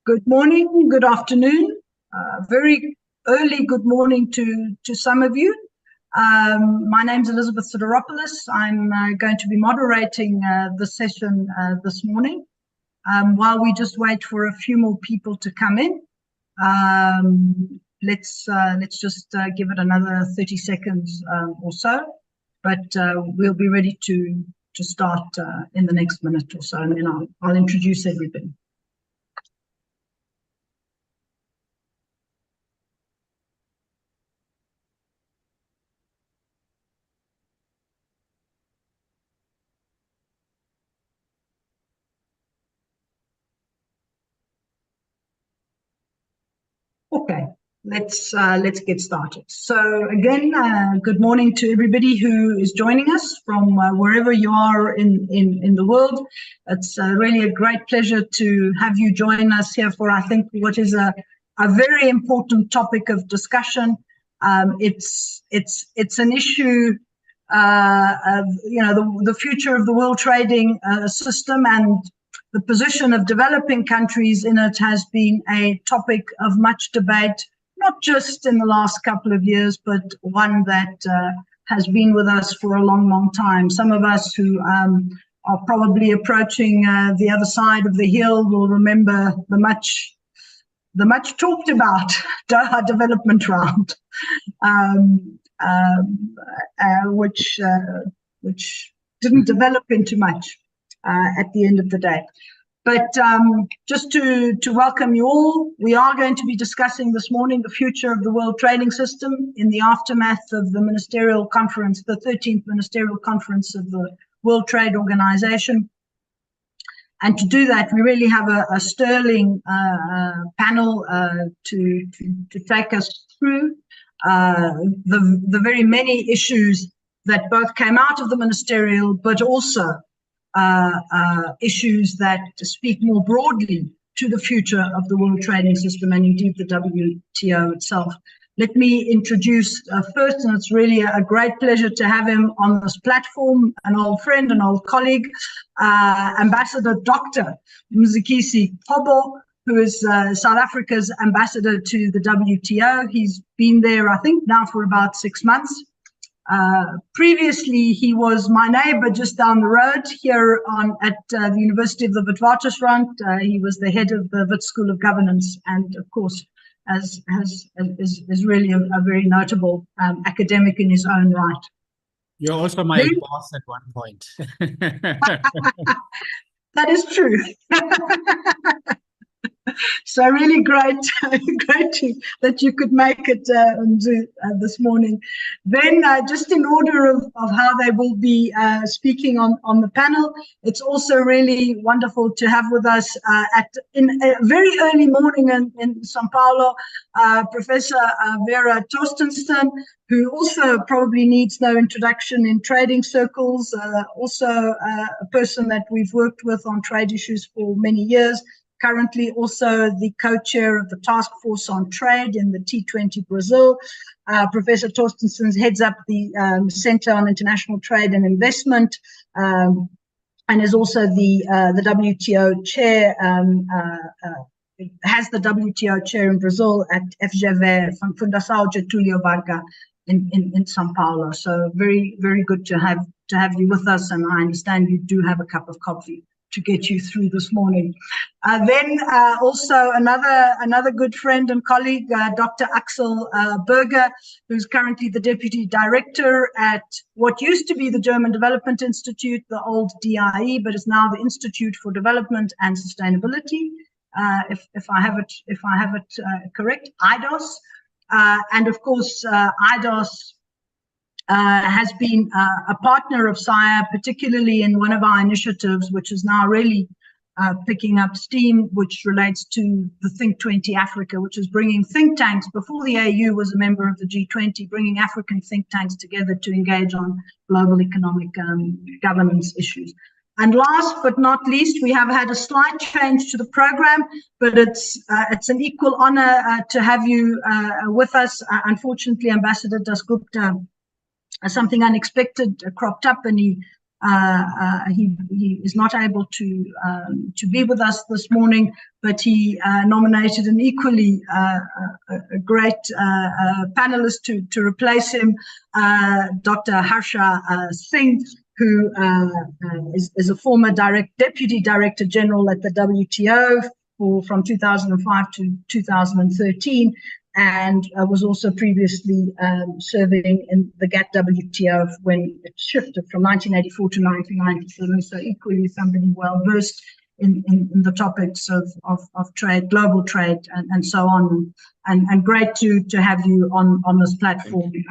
Good morning, good afternoon, very early good morning to some of you. My name is Elizabeth Sideropoulos. I'm going to be moderating the session this morning while we just wait for a few more people to come in. Let's just give it another 30 seconds or so, but we'll be ready to start in the next minute or so, and then I'll introduce everybody. Okay, let's get started. So again, good morning to everybody who is joining us from wherever you are in the world. It's really a great pleasure to have you join us here for, I think, what is a very important topic of discussion. It's an issue of the future of the world trading system, and the position of developing countries in it has been a topic of much debate, not just in the last couple of years, but one that has been with us for a long, long time. Some of us who are probably approaching the other side of the hill will remember the much talked about Doha development round, which didn't develop into much at the end of the day. But just to welcome you all, we are going to be discussing this morning the future of the world trading system in the aftermath of the Ministerial Conference, the 13th Ministerial Conference of the World Trade Organization. And to do that, we really have a sterling panel to take us through the very many issues that both came out of the ministerial, but also issues that speak more broadly to the future of the world trading system and indeed the WTO itself. Let me introduce first, and it's really a great pleasure to have him on this platform, an old friend, an old colleague, Ambassador Dr. Mzikisi Pobo, who is South Africa's ambassador to the WTO. He's been there, I think, now for about 6 months. Previously, he was my neighbor just down the road here at the University of the Witwatersrand. He was the head of the Wit School of Governance, and of course, is really a very notable academic in his own right. You're also my boss at one point. That is true. So really great that you could make it this morning. Then just in order of how they will be speaking on the panel, it's also really wonderful to have with us in a very early morning in Sao Paulo, Professor Vera Torstensson, who also probably needs no introduction in trading circles, also a person that we've worked with on trade issues for many years. Currently also the co-chair of the Task Force on Trade in the T20 Brazil. Professor Torstensson heads up the Center on International Trade and Investment, and is also the WTO chair, has the WTO chair in Brazil at FGV, Fundação Getúlio Vargas in Sao Paulo. So very, very good to have you with us, and I understand you do have a cup of coffee to get you through this morning. Then also another good friend and colleague, Dr. Axel Berger, who's currently the Deputy Director at what used to be the German Development Institute, the old DIE, but is now the Institute for Development and Sustainability, if I have it correct, IDOS. And of course, IDOS has been a partner of SIA, particularly in one of our initiatives, which is now really picking up steam, which relates to the Think 20 Africa, which is bringing think tanks. Before the AU was a member of the G20, bringing African think tanks together to engage on global economic governance issues. And last but not least, we have had a slight change to the program, but it's an equal honor to have you with us. Unfortunately, Ambassador Dasgupta, something unexpected cropped up, and he He is not able to be with us this morning, but he nominated an equally a great panelist to replace him, Dr. Harsha Singh, who is a former Deputy Director General at the WTO from 2005 to 2013, and was also previously serving in the GATT WTO when it shifted from 1984 to 1997. So equally somebody well versed in the topics of trade, global trade, and so on. And great to have you on this platform. Thank you.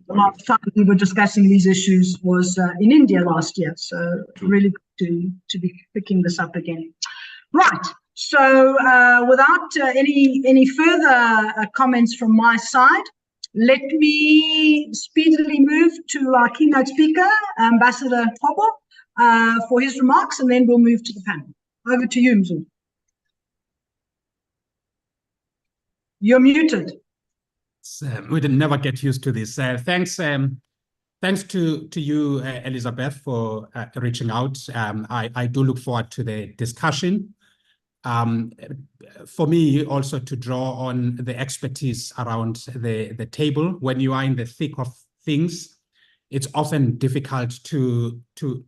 The last time we were discussing these issues was in India last year. So really good to be picking this up again. Right. So without any further comments from my side, let me speedily move to our keynote speaker, Ambassador Hobo, for his remarks, and then we'll move to the panel. Over to you, Mzu. You're muted. We did never get used to this. Thanks to you, Elizabeth, for reaching out. I do look forward to the discussion. For me, also to draw on the expertise around the table. When you are in the thick of things, it's often difficult to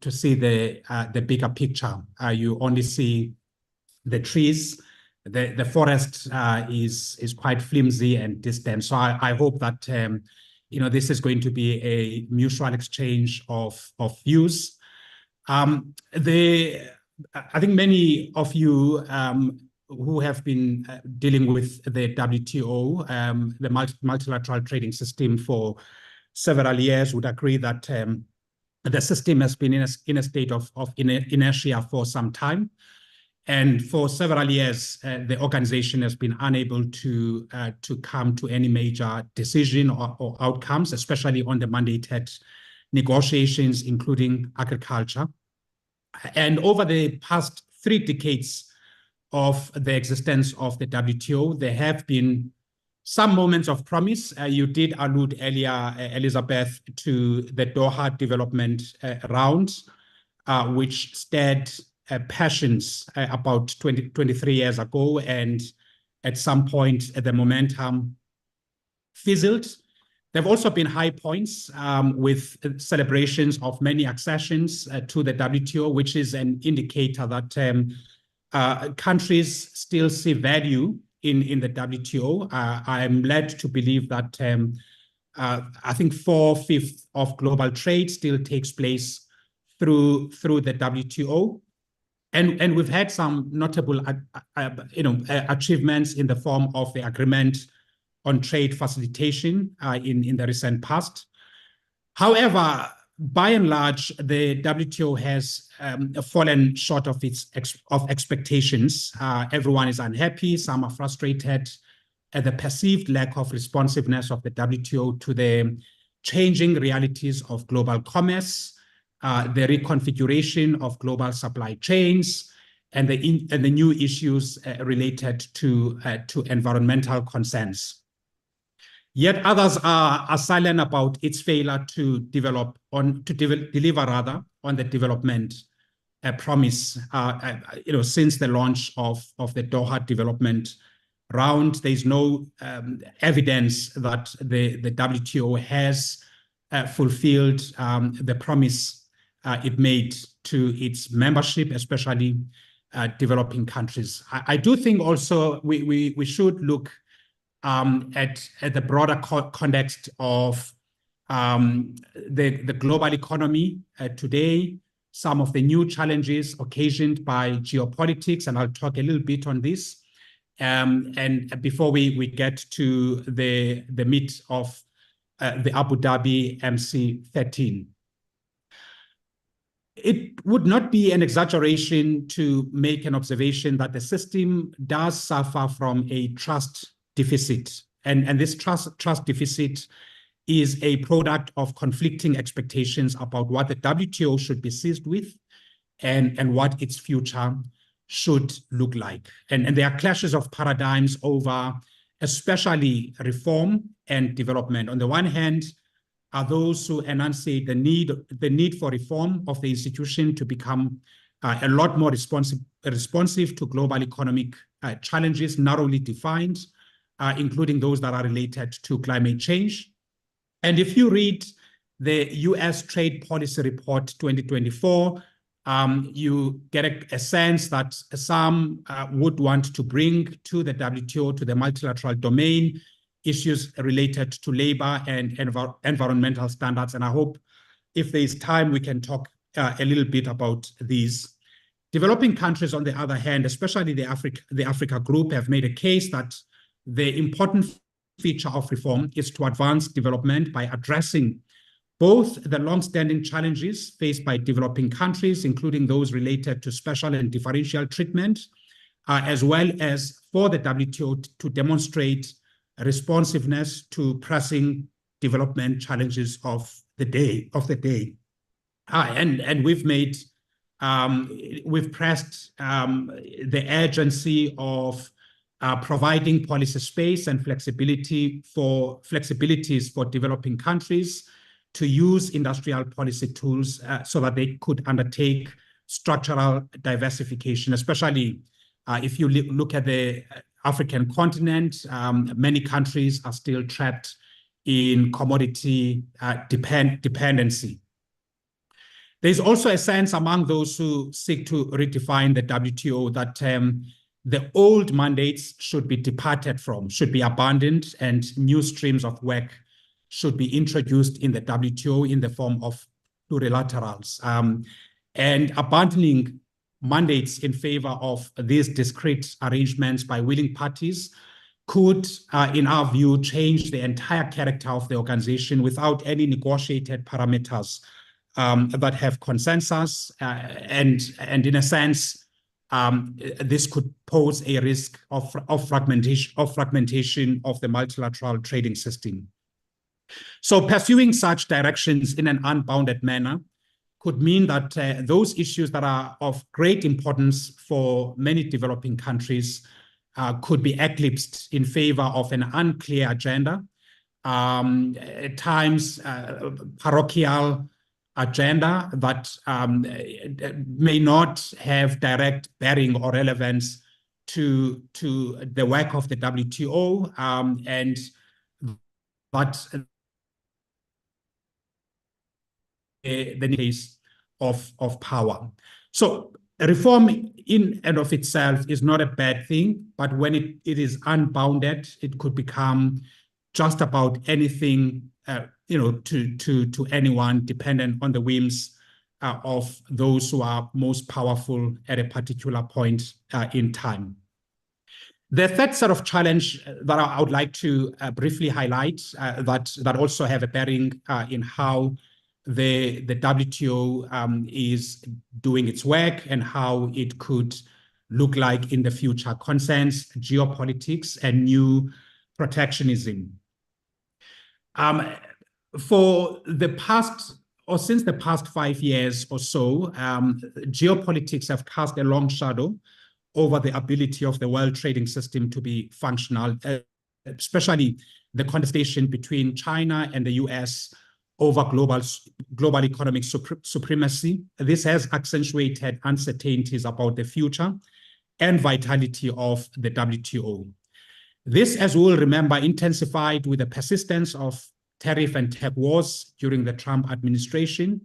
see the bigger picture. You only see the trees. The forest is quite flimsy and distant. So I hope that this is going to be a mutual exchange of views. I think many of you who have been dealing with the WTO, the multilateral trading system for several years, would agree that the system has been in a state of inertia for some time. And for several years, the organization has been unable to come to any major decision or outcomes, especially on the mandated negotiations, including agriculture. And over the past 3 decades of the existence of the WTO, there have been some moments of promise. You did allude earlier, Elizabeth, to the Doha development round, which stirred passions about 23 years ago. And at some point, the momentum fizzled. There have also been high points with celebrations of many accessions to the WTO, which is an indicator that countries still see value in the WTO. I am led to believe that I think 4/5 of global trade still takes place through the WTO. And we've had some notable achievements in the form of the agreement on trade facilitation in the recent past. However, by and large, the WTO has fallen short of of expectations. Everyone is unhappy. Some are frustrated at the perceived lack of responsiveness of the WTO to the changing realities of global commerce, the reconfiguration of global supply chains, and the new issues related to environmental concerns. Yet others are silent about its failure to deliver on the development promise. Since the launch of the Doha development round, there's no evidence that the WTO has fulfilled the promise it made to its membership, especially developing countries. I do think also we should look at the broader context of the global economy today, some of the new challenges occasioned by geopolitics, and I'll talk a little bit on this. And before we get to the meat of the Abu Dhabi MC13. It would not be an exaggeration to make an observation that the system does suffer from a trust deficit. And this trust deficit is a product of conflicting expectations about what the WTO should be seized with and what its future should look like. And there are clashes of paradigms over especially reform and development. On the one hand, are those who enunciate the need for reform of the institution to become a lot more responsive to global economic challenges, narrowly defined, including those that are related to climate change. And if you read the US Trade Policy Report 2024, you get a sense that some would want to bring to the WTO, to the multilateral domain, issues related to labor and environmental standards. And I hope if there is time, we can talk a little bit about these. Developing countries, on the other hand, especially the Africa Group, have made a case that the important feature of reform is to advance development by addressing both the long-standing challenges faced by developing countries, including those related to special and differential treatment, as well as for the WTO to demonstrate responsiveness to pressing development challenges of the day. And we've pressed the urgency of providing policy space and flexibilities for developing countries to use industrial policy tools so that they could undertake structural diversification, especially if you look at the African continent. Many countries are still trapped in commodity dependency. There's also a sense among those who seek to redefine the WTO that the old mandates should be departed from, should be abandoned, and new streams of work should be introduced in the WTO in the form of plurilaterals. And abandoning mandates in favor of these discrete arrangements by willing parties could, in our view, change the entire character of the organization without any negotiated parameters that have consensus. And in a sense, this could pose a risk of fragmentation of the multilateral trading system. So pursuing such directions in an unbounded manner could mean that those issues that are of great importance for many developing countries could be eclipsed in favor of an unclear agenda, at times parochial agenda that may not have direct bearing or relevance to the work of the WTO, and that the case of power. So reform in and of itself is not a bad thing, but when it is unbounded, it could become just about anything, to anyone, dependent on the whims of those who are most powerful at a particular point in time. The third set of challenge that I would like to briefly highlight that also have a bearing in how the WTO is doing its work and how it could look like in the future concerns geopolitics and new protectionism. For the past, or since the past 5 years or so, geopolitics have cast a long shadow over the ability of the world trading system to be functional, especially the contestation between China and the US over global economic supremacy. This has accentuated uncertainties about the future and vitality of the WTO. This, as we will remember, intensified with the persistence of tariff and tech wars during the Trump administration,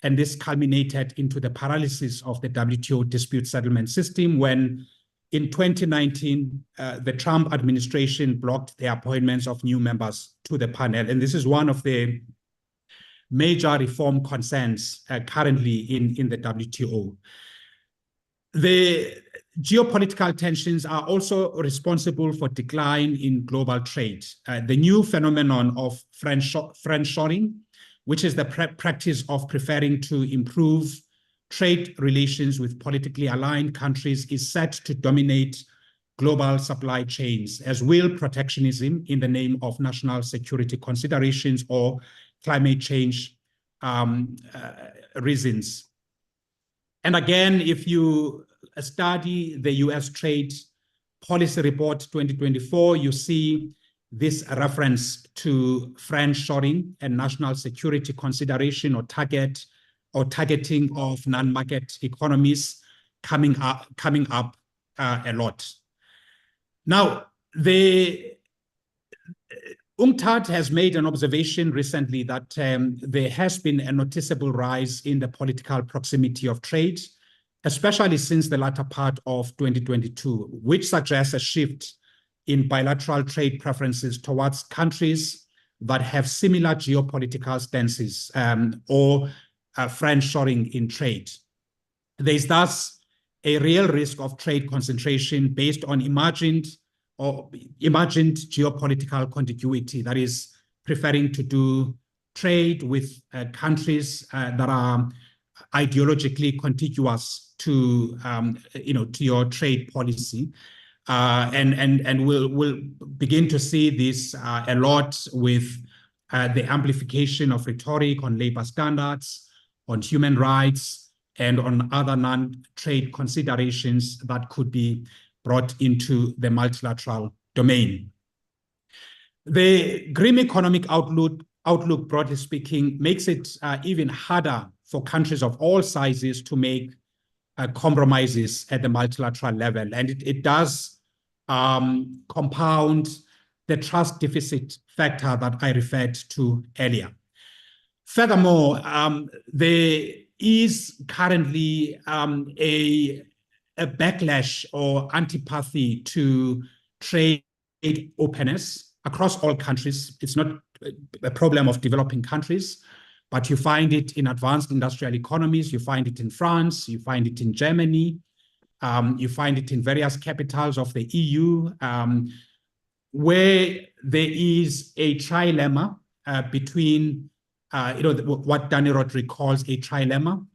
and this culminated into the paralysis of the WTO dispute settlement system when, in 2019, the Trump administration blocked the appointments of new members to the panel. And this is one of the major reform concerns currently in the WTO. The geopolitical tensions are also responsible for decline in global trade. The new phenomenon of friendshoring, which is the practice of preferring to improve trade relations with politically aligned countries, is set to dominate global supply chains, as will protectionism in the name of national security considerations or climate change reasons. And again, if you study the US Trade Policy Report 2024, you see this reference to friendshoring and national security consideration or targeting of non-market economies coming up a lot. Now, the UNCTAD has made an observation recently that there has been a noticeable rise in the political proximity of trade, especially since the latter part of 2022, which suggests a shift in bilateral trade preferences towards countries that have similar geopolitical stances or friendshoring in trade. There is thus a real risk of trade concentration based on imagined geopolitical contiguity, that is, preferring to do trade with countries that are ideologically contiguous to your trade policy. And we'll begin to see this a lot with the amplification of rhetoric on labor standards, on human rights, and on other non-trade considerations that could be brought into the multilateral domain. The grim economic outlook, broadly speaking, makes it even harder for countries of all sizes to make compromises at the multilateral level. And it does compound the trust deficit factor that I referred to earlier. Furthermore, there is currently a backlash or antipathy to trade openness across all countries. It's not a problem of developing countries, but you find it in advanced industrial economies, you find it in France, you find it in Germany, you find it in various capitals of the EU, where there is a trilemma between, what Danny Roderick calls a trilemma,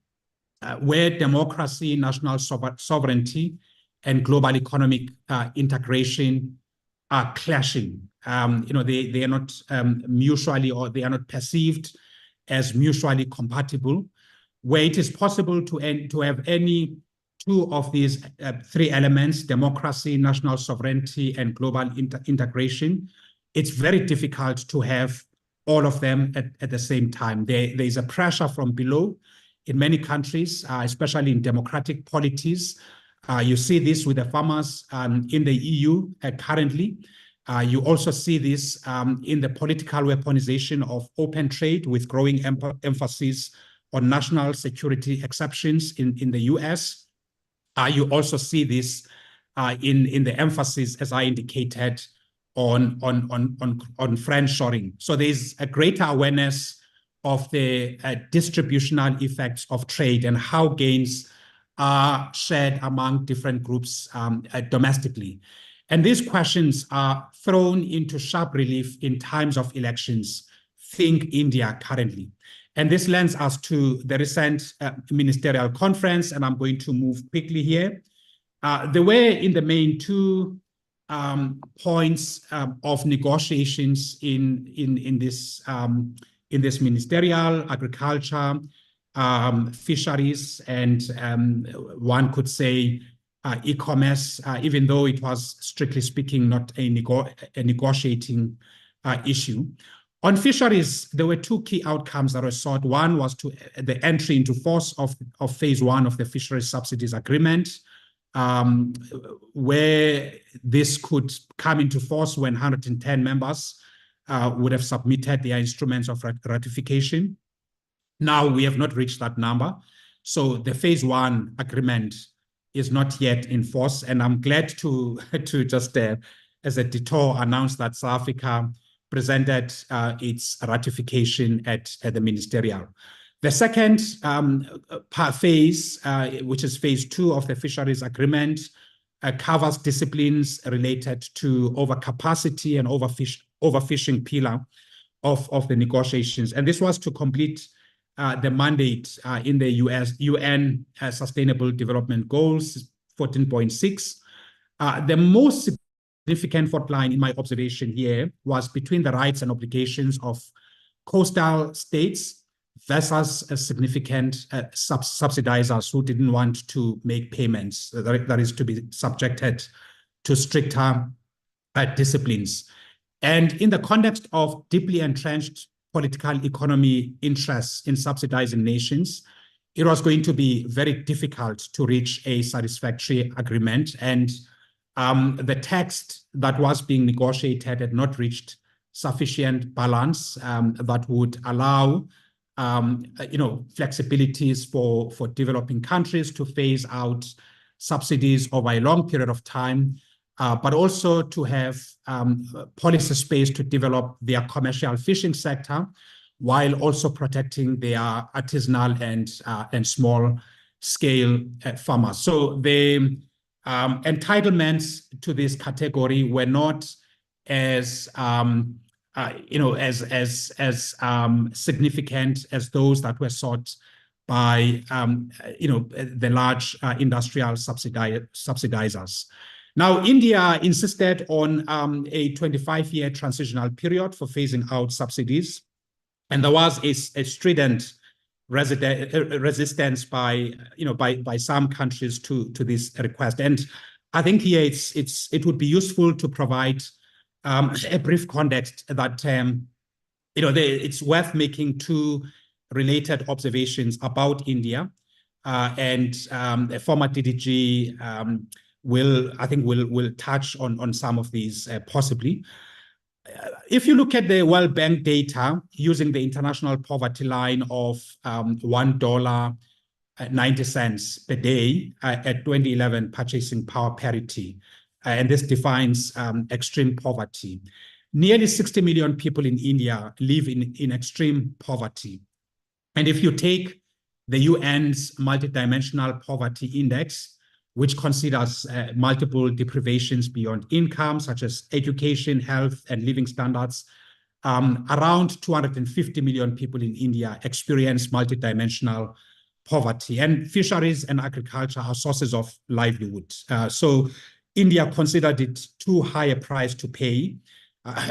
where democracy, national sovereignty, and global economic integration are clashing. They are not mutually, or they are not perceived as mutually compatible, where it is possible to have any two of these three elements, democracy, national sovereignty, and global integration. It's very difficult to have all of them at the same time. There is a pressure from below in many countries, especially in democratic polities. You see this with the farmers in the EU currently. You also see this in the political weaponization of open trade, with growing emphasis on national security exceptions in the US. You also see this in the emphasis, as I indicated, on friendshoring. So there's a greater awareness of the distributional effects of trade and how gains are shared among different groups domestically. And these questions are thrown into sharp relief in times of elections. Think India currently. And this lends us to the recent ministerial conference, and I'm going to move quickly here. There were, in the main, two points of negotiations in this ministerial: agriculture, fisheries, and one could say e-commerce, even though it was, strictly speaking, not a negotiating issue. On fisheries, there were two key outcomes that were sought. One was the entry into force of phase one of the fisheries subsidies agreement, where this could come into force when 110 members would have submitted their instruments of ratification. Now we have not reached that number. So the phase one agreement is not yet in force. And I'm glad to just, as a detour, announce that South Africa presented its ratification at the ministerial. The second phase, which is phase two of the fisheries agreement, covers disciplines related to overcapacity and overfishing pillar of the negotiations. And this was to complete the mandate in the UN Sustainable Development Goals 14.6. The most significant fault line, in my observation here, was between the rights and obligations of coastal states versus significant subsidizers who didn't want to make payments, that is to be subjected to stricter disciplines. And in the context of deeply entrenched political economy interests in subsidizing nations, it was going to be very difficult to reach a satisfactory agreement. And the text that was being negotiated had not reached sufficient balance that would allow flexibilities for developing countries to phase out subsidies over a long period of time, but also to have policy space to develop their commercial fishing sector, while also protecting their artisanal and small scale farmers. So the entitlements to this category were not as significant as those that were sought by the large industrial subsidizers. Now, India insisted on a 25-year transitional period for phasing out subsidies, and there was a strident resistance by some countries to this request. And I think here it would be useful to provide a brief context that it's worth making two related observations about India, and former DDG will touch on some of these possibly. If you look at the World Bank data using the international poverty line of $1.90 per day at 2011 purchasing power parity, and this defines extreme poverty. Nearly 60 million people in India live in extreme poverty. And if you take the UN's multidimensional poverty index, which considers multiple deprivations beyond income, such as education, health, and living standards, around 250 million people in India experience multidimensional poverty. And fisheries and agriculture are sources of livelihood. So India considered it too high a price to pay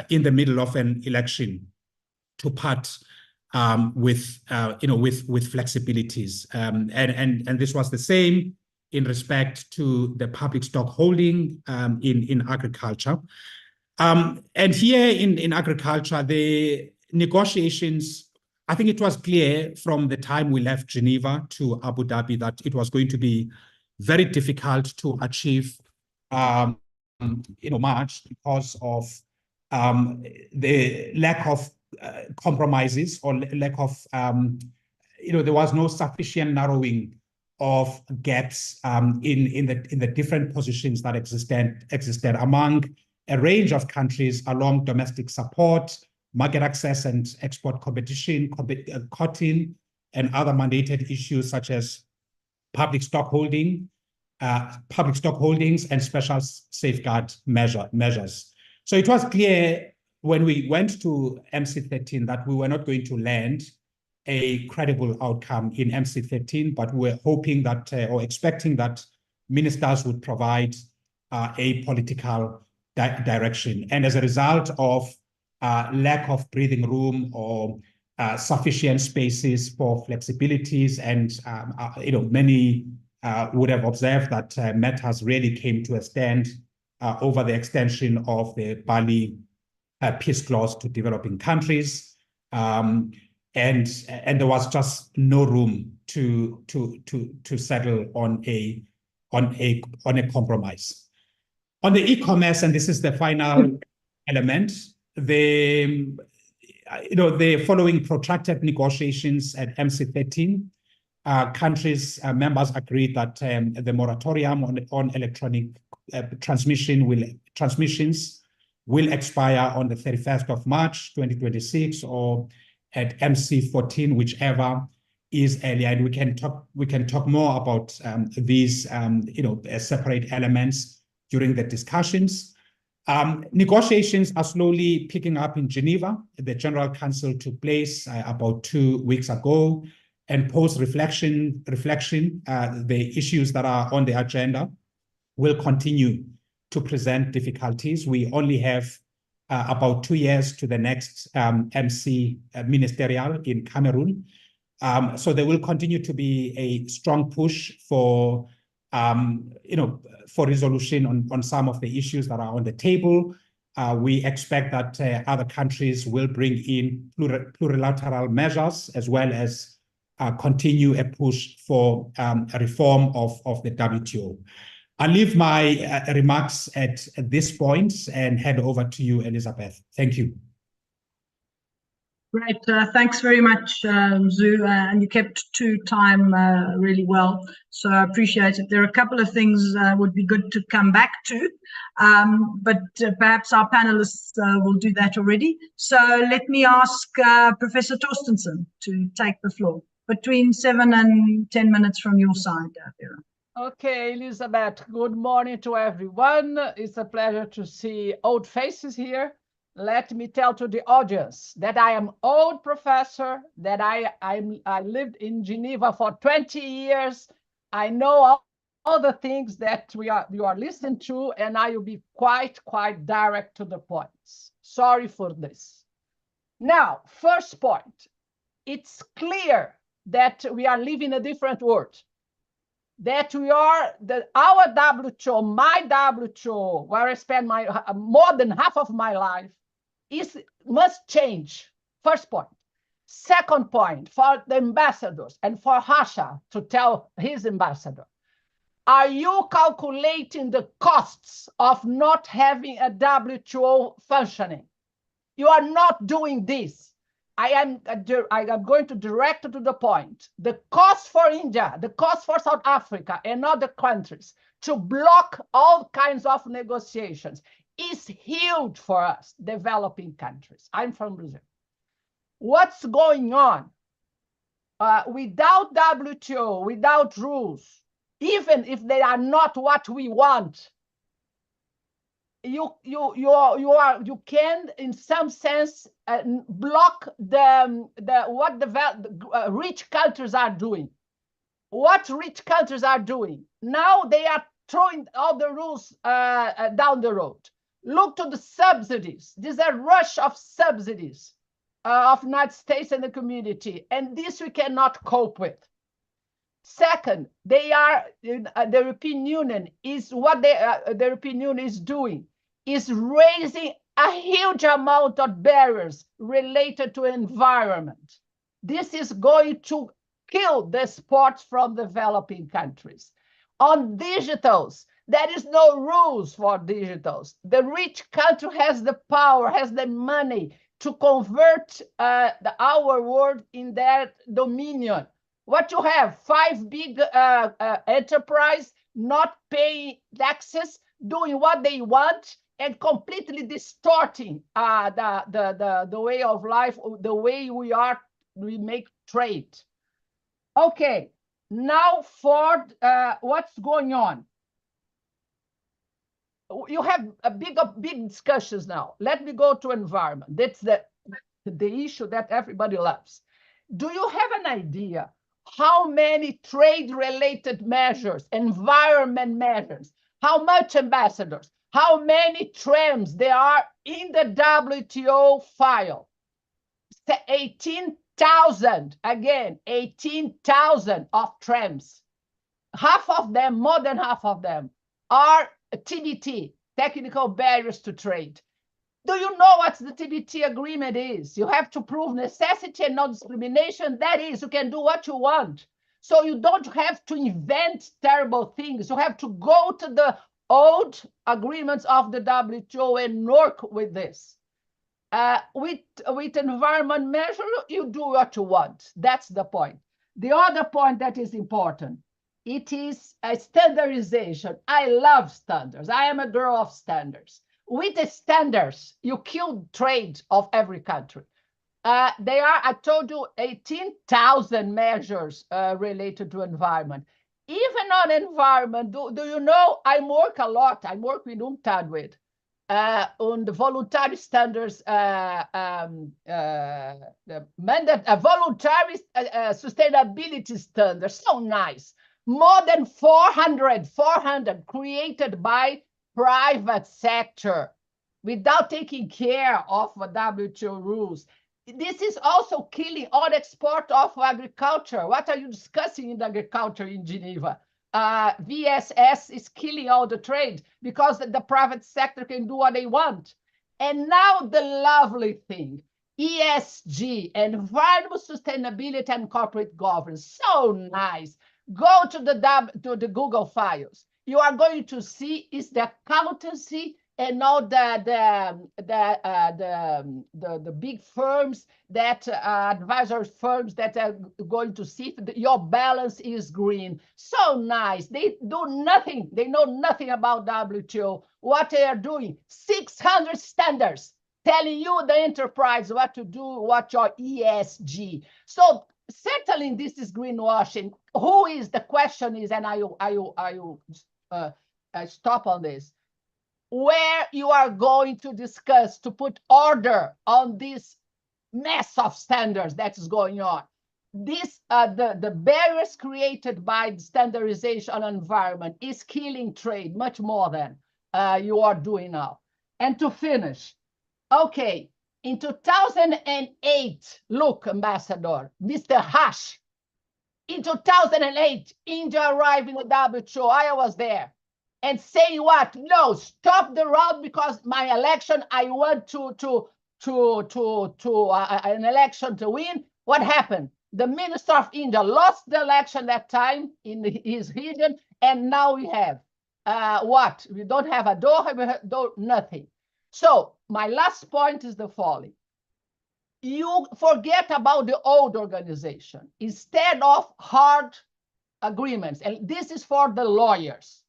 in the middle of an election to part with flexibilities. And this was the same in respect to the public stock holding in agriculture. And here in agriculture, the negotiations, I think it was clear from the time we left Geneva to Abu Dhabi that it was going to be very difficult to achieve much because of the lack of compromises or lack of, there was no sufficient narrowing of gaps in the different positions that existed among a range of countries along domestic support, market access and export competition, cotton, and other mandated issues such as public stock holdings and special safeguard measures. So it was clear when we went to MC13 that we were not going to land a credible outcome in MC13, but we're hoping that or expecting that ministers would provide a political direction. And as a result of lack of breathing room or sufficient spaces for flexibilities, and many would have observed that matters really came to a stand over the extension of the Bali peace clause to developing countries. And there was just no room to settle on a compromise. On the e-commerce, and this is the final element, the following protracted negotiations at MC13, countries members agreed that the moratorium on electronic transmissions will expire on the 31st of March 2026, or at MC14, whichever is earlier. And we can talk more about these separate elements during the discussions. Negotiations are slowly picking up in Geneva. The General Council took place about 2 weeks ago, and post-reflection, the issues that are on the agenda will continue to present difficulties. We only have about 2 years to the next MC Ministerial in Cameroon. So there will continue to be a strong push for resolution on some of the issues that are on the table. We expect that other countries will bring in plurilateral measures, as well as continue a push for a reform of the WTO. I'll leave my remarks at this point and hand over to you, Elizabeth. Thank you. Great. Thanks very much, Zu, and you kept to time really well, so I appreciate it. There are a couple of things would be good to come back to, but perhaps our panelists will do that already. So let me ask Professor Torstensen to take the floor. Between 7 and 10 minutes from your side, Vera. Okay, Elizabeth, good morning to everyone. It's a pleasure to see old faces here. Let me tell to the audience that I am old professor, that I lived in Geneva for 20 years. I know all the things that you are listening to, and I will be quite direct to the points. Sorry for this. Now, first point, it's clear that we are living a different world. That our WTO, my WTO, where I spend more than half of my life, must change. First point. Second point, for the ambassadors and for Hasha to tell his ambassador, are you calculating the costs of not having a WTO functioning? You are not doing this. I am going to direct to the point. The cost for India, the cost for South Africa and other countries to block all kinds of negotiations is huge for us, developing countries. I'm from Brazil. What's going on? Without WTO, without rules, even if they are not what we want, you can, in some sense, block what the rich countries are doing. What rich countries are doing now? They are throwing all the rules down the road. Look to the subsidies. There's a rush of subsidies of the United States and the community, and this we cannot cope with. Second, the European Union is the European Union is doing is raising a huge amount of barriers related to environment. This is going to kill the exports from developing countries. On digitals, there is no rules for digitals. The rich country has the power, has the money to convert our world in their dominion. What you have, 5 big enterprises not paying taxes, doing what they want, and completely distorting the way of life, the way we make trade. Okay, now for what's going on. You have big discussions now. Let me go to environment. That's the issue that everybody loves. Do you have an idea how many trade-related measures, environment measures, how much ambassadors, how many trams there are in the WTO file? 18,000, again, 18,000 of trams. Half of them, more than half of them, are TBT, technical barriers to trade. Do you know what the TBT agreement is? You have to prove necessity and non-discrimination. That is, you can do what you want. So you don't have to invent terrible things. You have to go to the old agreements of the WTO and work with this. With environment measure, you do what you want. That's the point. The other point that is important, it is a standardization. I love standards. I am a girl of standards. With the standards, you kill trade of every country. They are, I told you, 18,000 measures related to environment. Even on environment, do you know, I work a lot. I work with UNCTAD with on the voluntary standards, the voluntary sustainability standards. So nice. More than 400 created by private sector without taking care of WTO rules. This is also killing all export of agriculture. What are you discussing in agriculture in Geneva? VSS is killing all the trade because the private sector can do what they want. And now the lovely thing, ESG, environmental sustainability and corporate governance. So nice. Go to the Google files. You are going to see is the accountancy and all the big firms that advisory firms that are going to see if your balance is green. So nice. They do nothing. They know nothing about WTO. What they are doing, 600 standards telling you, the enterprise, what to do, what your ESG. So certainly this is greenwashing. Who is, the question is, and I will stop on this, where you are going to discuss to put order on this mess of standards that is going on. This the barriers created by the standardization environment is killing trade much more than you are doing now. And to finish, okay, in 2008, look, Ambassador, Mr. Hash, in 2008, India arrived in the WTO. I was there. And saying what? No, stop the route because my election, I want an election to win. What happened? The Minister of India lost the election that time in his region, and now we have what? We don't have a Doha, nothing. So my last point is the following. You forget about the old organization instead of hard agreements. And this is for the lawyers.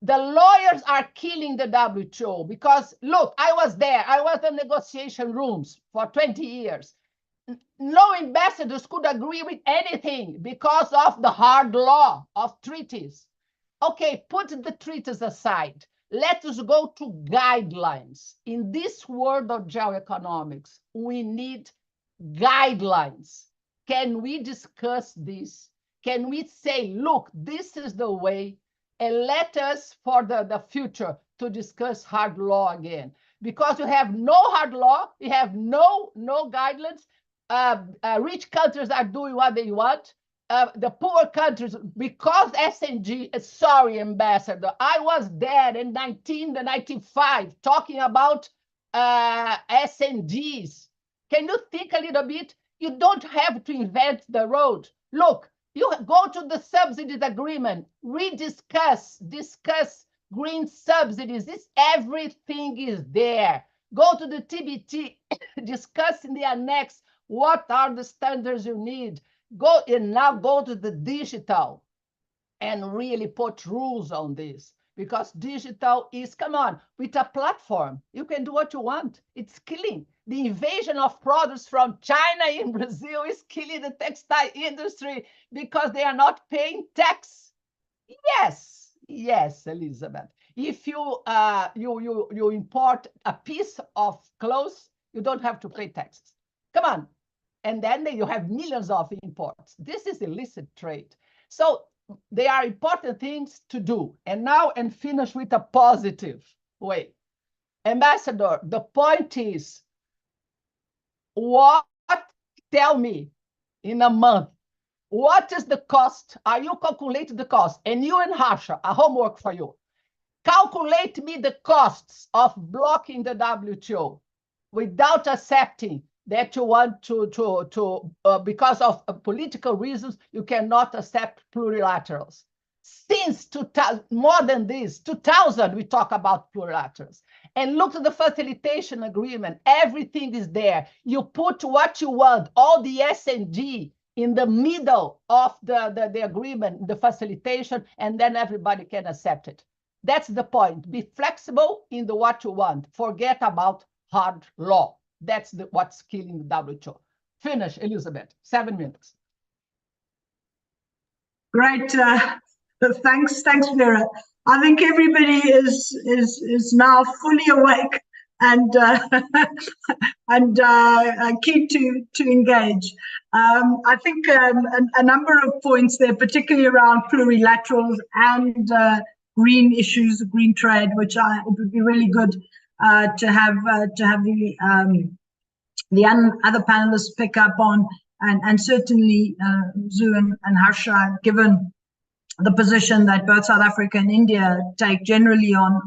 The lawyers are killing the WTO because, look, I was there. I was in negotiation rooms for 20 years. No ambassadors could agree with anything because of the hard law of treaties. Okay, put the treaties aside. Let us go to guidelines. In this world of geoeconomics, we need guidelines. Can we discuss this? Can we say, look, this is the way, and let us, for the future, to discuss hard law again? Because you have no hard law, you have no guidelines. Rich countries are doing what they want. The poor countries, because SNG, sorry, Ambassador, I was there in 1995 talking about SNGs. Can you think a little bit? You don't have to invent the road. Look, you go to the subsidies agreement, discuss green subsidies. Everything is there. Go to the TBT, discuss in the annex what are the standards you need. Go to the digital and really put rules on this, because digital is, come on, with a platform, you can do what you want. It's killing. The invasion of products from China in Brazil is killing the textile industry because they are not paying tax. Yes, Elizabeth. If you you import a piece of clothes, you don't have to pay taxes. Come on. And then you have millions of imports. This is illicit trade. So there are important things to do. And now, and finish with a positive way. Ambassador, the point is, tell me in a month, what is the cost? Are you calculating the cost? And you and Harsha, a homework for you. Calculate me the costs of blocking the WTO without accepting that you want to because of political reasons, you cannot accept plurilaterals. Since 2000, more than this, 2000, we talk about plurilaterals. And look at the facilitation agreement. Everything is there. You put what you want, all the S&G in the middle of the agreement, the facilitation, and then everybody can accept it. That's the point. Be flexible in the what you want. Forget about hard law. That's what's killing the WTO. Finish, Elizabeth. 7 minutes. Great. Thanks, Vera. I think everybody is now fully awake and keen to engage. I think a number of points there, particularly around plurilaterals and green issues, green trade, which it would be really good to have the other panelists pick up on, and certainly Zu and Harsha, given the position that both South Africa and India take generally on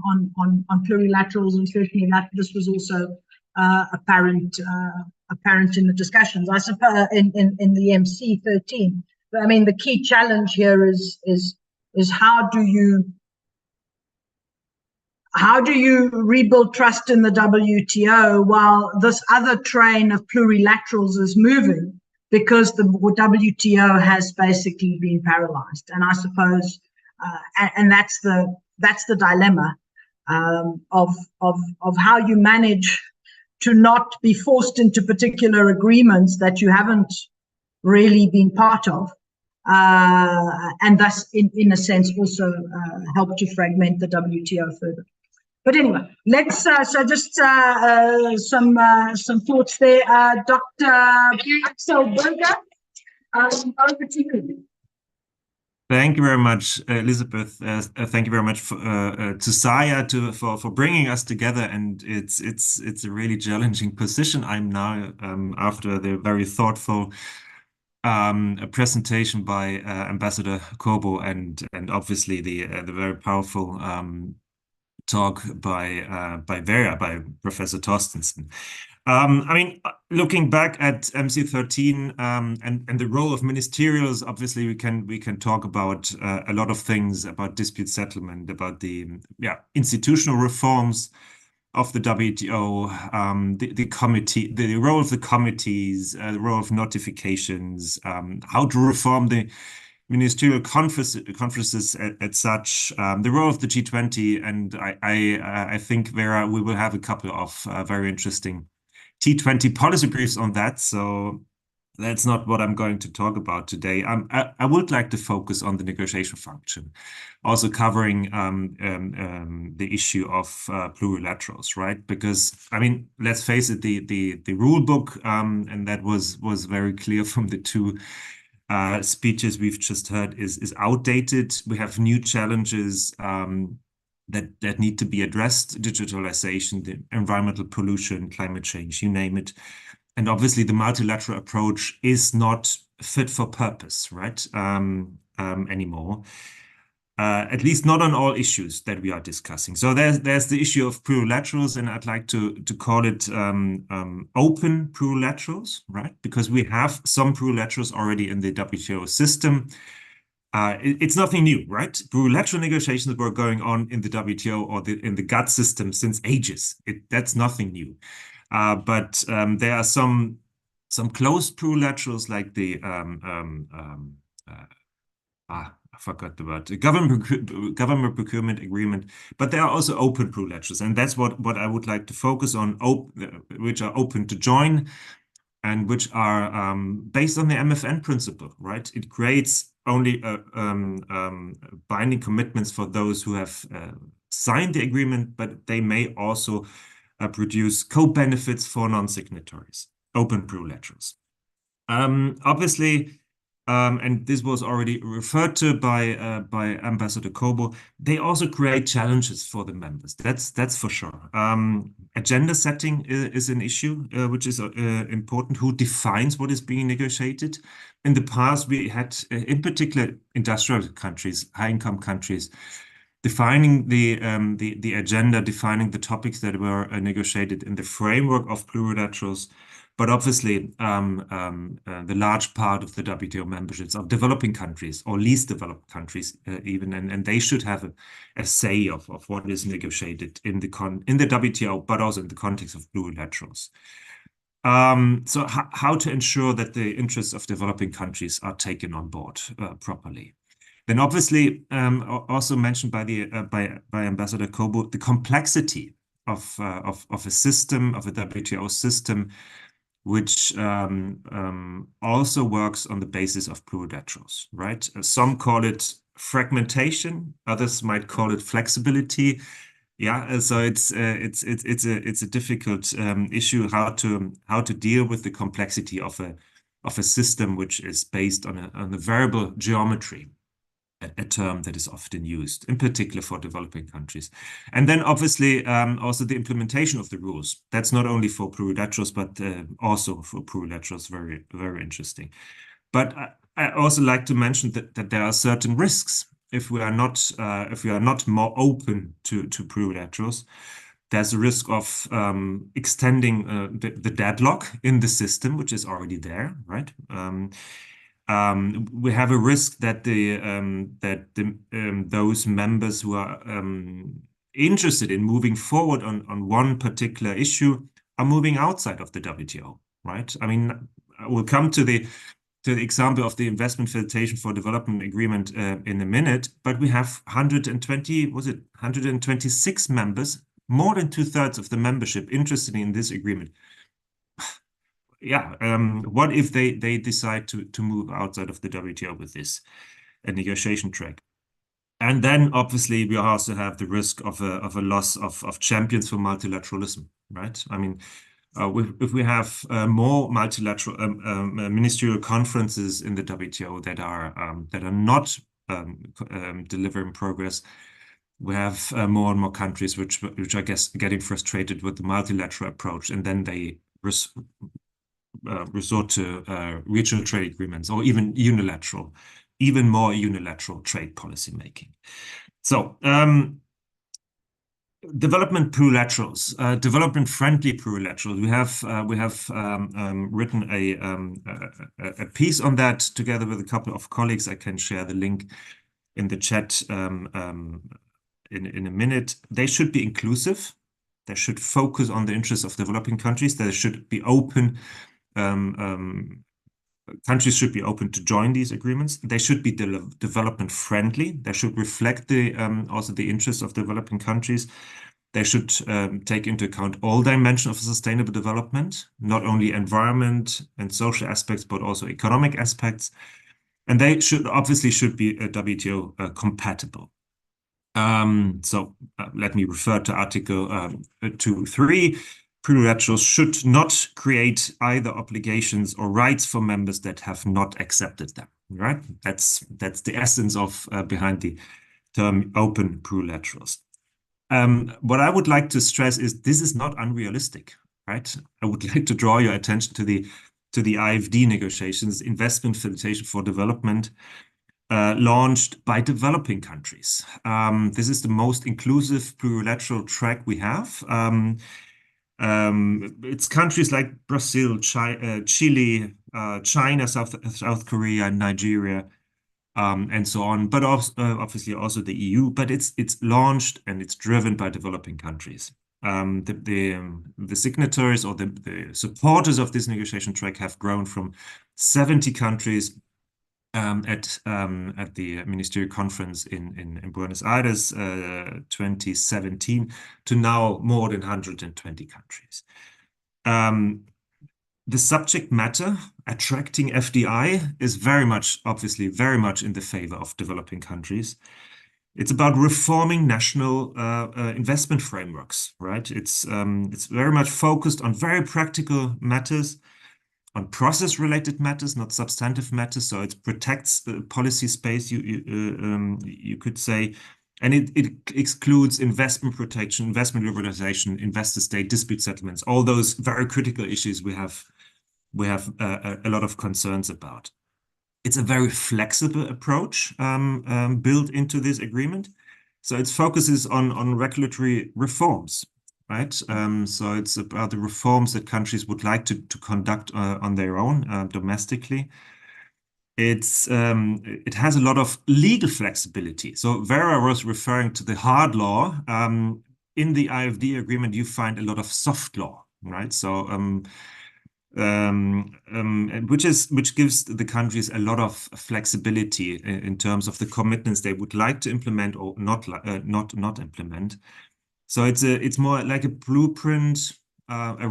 plurilaterals, and certainly that this was also apparent in the discussions. I suppose in the MC13. I mean, the key challenge here is how do you rebuild trust in the WTO while this other train of plurilaterals is moving, because the WTO has basically been paralyzed. And I suppose, and that's the dilemma of how you manage to not be forced into particular agreements that you haven't really been part of, and thus, in a sense, also help to fragment the WTO further. But anyway, let's so just some thoughts there. Dr. Axel Burger, over to you. Thank you very much, Elizabeth. Thank you very much to Saya for bringing us together. And it's a really challenging position I'm now after the very thoughtful presentation by Ambassador Kobo and obviously the very powerful talk by Professor Torstensen. I mean, looking back at MC13 and the role of ministerials, obviously we can talk about a lot of things about dispute settlement, about the institutional reforms of the WTO, the committee, the role of the committees, the role of notifications, how to reform the ministerial conferences at such, the role of the G20, and I think, Vera, we will have a couple of very interesting T20 policy briefs on that. So that's not what I'm going to talk about today. I would like to focus on the negotiation function, also covering the issue of plurilaterals, right? Because I mean, let's face it, the rule book, and that was very clear from the two speeches we've just heard, is outdated. We have new challenges that need to be addressed: digitalization, the environmental pollution, climate change, you name it. And obviously the multilateral approach is not fit for purpose, right, anymore. At least not on all issues that we are discussing. So there's the issue of plurilaterals, and I'd like to call it open plurilaterals, right? Because we have some plurilaterals already in the WTO system. It's nothing new, right? Plurilateral negotiations were going on in the WTO or in the GATT system since ages. That's nothing new. But there are some closed plurilaterals like the I forgot the word, government procurement agreement, but there are also open plurilaterals, and that's what I would like to focus on, which are open to join and which are based on the MFN principle, right? It creates only binding commitments for those who have signed the agreement, but they may also produce co-benefits for non-signatories, open plurilaterals. Obviously, and this was already referred to by Ambassador Kobo, they also create challenges for the members. That's for sure. Agenda setting is an issue which is important. Who defines what is being negotiated? In the past, we had, in particular, industrial countries, high-income countries, defining the agenda, defining the topics that were negotiated in the framework of plurilaterals. But obviously, the large part of the WTO memberships are developing countries or least developed countries, even, and they should have a say of what is negotiated in the WTO, but also in the context of plurilaterals. So how to ensure that the interests of developing countries are taken on board properly? Then obviously, also mentioned by Ambassador Kobo, the complexity of a system, of a WTO system, which also works on the basis of plurilaterals, right? Some call it fragmentation, others might call it flexibility. Yeah, so it's a difficult issue how to deal with the complexity of a system which is based on a variable geometry, a term that is often used, in particular for developing countries. And then obviously also the implementation of the rules. That's not only for plurilaterals, but also for plurilaterals, very, very interesting. But I also like to mention that there are certain risks if we are not more open to plurilaterals, there's a risk of extending the deadlock in the system, which is already there, right? We have a risk that those members who are interested in moving forward on one particular issue are moving outside of the WTO, right? I mean, we'll come to the example of the investment facilitation for development agreement in a minute, but we have 126 members, more than 2/3 of the membership interested in this agreement. Yeah, what if they decide to move outside of the WTO with this negotiation track? And then obviously we also have the risk of a loss of champions for multilateralism, right? I mean, if we have more multilateral ministerial conferences in the WTO that are not delivering progress, we have more and more countries which I guess getting frustrated with the multilateral approach, and then they resort to regional trade agreements or even more unilateral trade policy making. So development plurilaterals, development-friendly plurilaterals. We have written a piece on that together with a couple of colleagues. I can share the link in the chat in a minute. They should be inclusive. They should focus on the interests of developing countries. They should be open. Countries should be open to join these agreements. They should be development friendly. They should reflect also the interests of developing countries. They should take into account all dimensions of sustainable development, not only environment and social aspects, but also economic aspects. And they obviously should be WTO compatible. So let me refer to Article 2.3. Plurilaterals should not create either obligations or rights for members that have not accepted them, right? That's the essence of behind the term open plurilaterals. What I would like to stress is this is not unrealistic, right? I would like to draw your attention to the IFD negotiations, Investment Facilitation for Development, launched by developing countries. This is the most inclusive plurilateral track we have. It's countries like Brazil, Chile, China, South Korea, Nigeria, and so on, but also, obviously also the EU. But it's launched and it's driven by developing countries. The signatories or the supporters of this negotiation track have grown from 70 countries at the Ministerial Conference in Buenos Aires 2017 to now more than 120 countries. The subject matter, attracting FDI, is obviously very much in the favor of developing countries. It's about reforming national investment frameworks, right? It's very much focused on very practical matters, on process-related matters, not substantive matters. So it protects the policy space, you could say, and it excludes investment protection, investment liberalization, investor-state dispute settlements, all those very critical issues we have a lot of concerns about. It's a very flexible approach built into this agreement. So it focuses on regulatory reforms. Right, so it's about the reforms that countries would like to conduct on their own domestically. It has a lot of legal flexibility. So Vera was referring to the hard law. In the IFD agreement, you find a lot of soft law, right? So which gives the countries a lot of flexibility in terms of the commitments they would like to implement or not implement. So it's more like a blueprint, a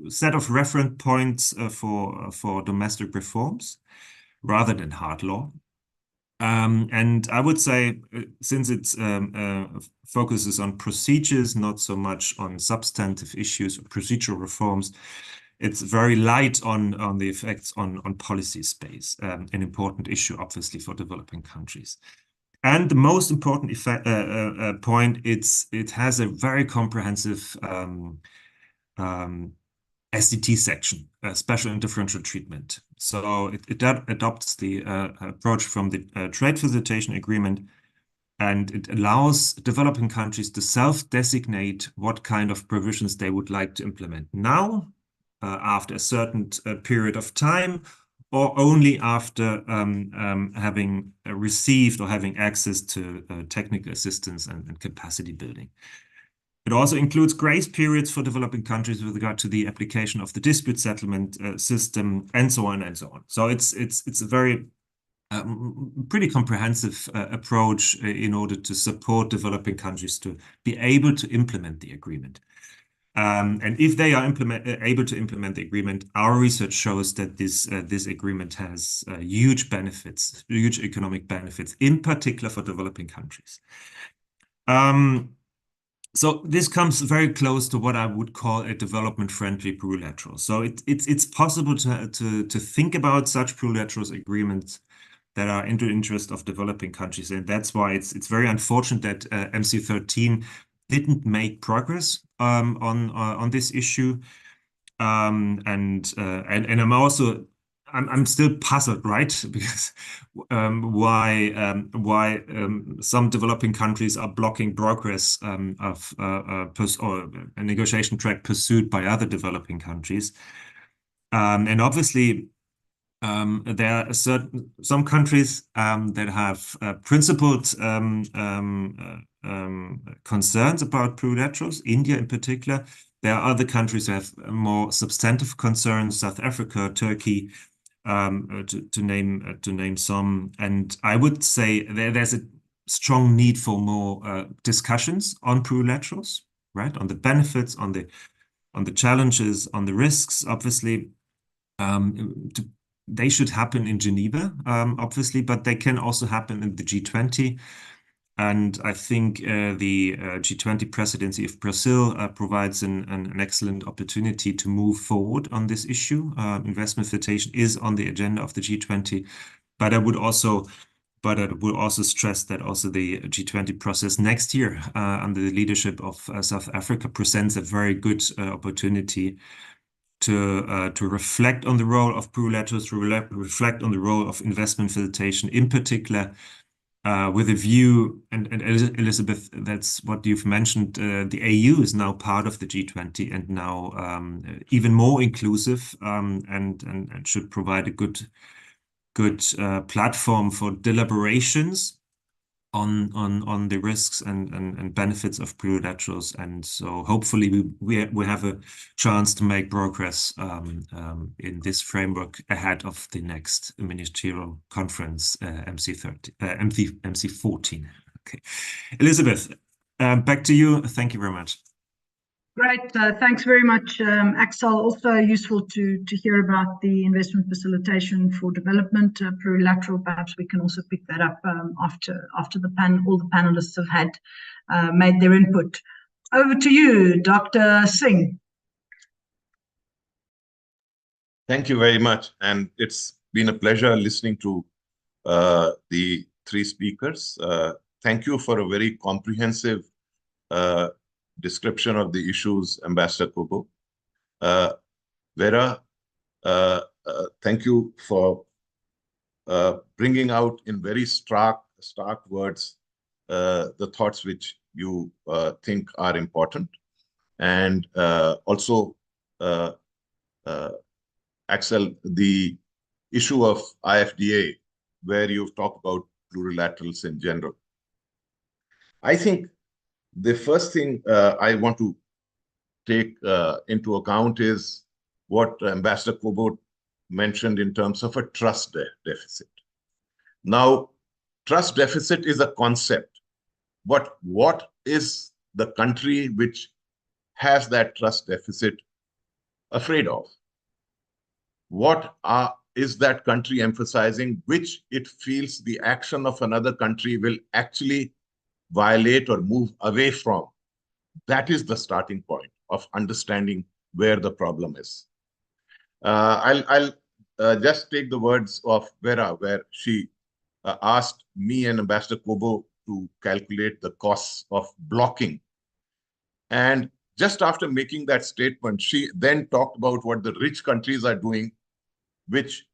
set of reference points for domestic reforms rather than hard law. And I would say, since it focuses on procedures, not so much on substantive issues or procedural reforms, it's very light on the effects on policy space, an important issue, obviously, for developing countries. And the most important point, it has a very comprehensive SDT section, special and differential treatment. So it adopts the approach from the trade facilitation agreement, and it allows developing countries to self-designate what kind of provisions they would like to implement now, after a certain period of time, or only after having received or having access to technical assistance and capacity building. It also includes grace periods for developing countries with regard to the application of the dispute settlement system, and so on and so on. So it's a very pretty comprehensive approach in order to support developing countries to be able to implement the agreement. And if they are able to implement the agreement, our research shows that this agreement has huge benefits, huge economic benefits, in particular for developing countries. So this comes very close to what I would call a development-friendly plurilateral. So it's possible to think about such plurilateral agreements that are in the interest of developing countries, and that's why it's very unfortunate that MC13 didn't make progress on this issue. And I'm still puzzled, right? Because why some developing countries are blocking progress of a negotiation track pursued by other developing countries. And obviously, there are some countries that have principled concerns about plurilaterals, India in particular. There are other countries that have more substantive concerns, South Africa, Turkey, to name some. And I would say there's a strong need for more discussions on plurilaterals, right? On the benefits, on the challenges, on the risks, obviously. They should happen in Geneva, obviously, but they can also happen in the G20. And I think the G20 presidency of Brazil provides an excellent opportunity to move forward on this issue. Investment facilitation is on the agenda of the G20, but I would also stress that also the G20 process next year under the leadership of South Africa presents a very good opportunity to reflect on the role of plurilaterals, to reflect on the role of investment facilitation, in particular, with a view, and Elizabeth, that's what you've mentioned, the AU is now part of the G20 and now even more inclusive, and should provide a good platform for deliberations on the risks and benefits of plurilaterals. And so hopefully we have a chance to make progress in this framework ahead of the next ministerial conference, MC14. Okay, Elizabeth, back to you. Thank you very much. Great, thanks very much, Axel. Also useful to hear about the investment facilitation for development, plurilateral. Perhaps we can also pick that up after all the panelists have had made their input. Over to you, Dr. Singh. Thank you very much, and it's been a pleasure listening to the three speakers. Thank you for a very comprehensive description of the issues, Ambassador Kobo. Vera, thank you for bringing out in very stark words the thoughts which you think are important. And also, Axel, the issue of IFDA, where you've talked about plurilaterals in general. I think the first thing I want to take into account is what Ambassador Kobo mentioned in terms of a trust deficit. Now, trust deficit is a concept, but what is the country which has that trust deficit afraid of? What is that country emphasizing, which it feels the action of another country will actually violate or move away from? That is the starting point of understanding where the problem is. I'll just take the words of Vera, where she asked me and Ambassador Kobo to calculate the costs of blocking. And just after making that statement, she then talked about what the rich countries are doing, which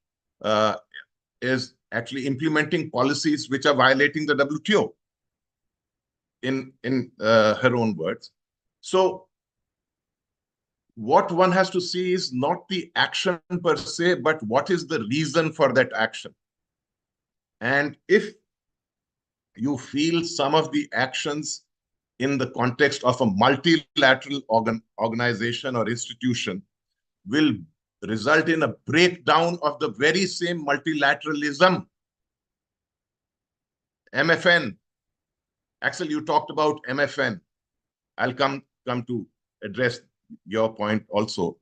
is actually implementing policies which are violating the WTO, in her own words. So what one has to see is not the action per se, but what is the reason for that action. And if you feel some of the actions in the context of a multilateral organization or institution will result in a breakdown of the very same multilateralism. MFN. Axel, you talked about MFN. I'll come to address your point also.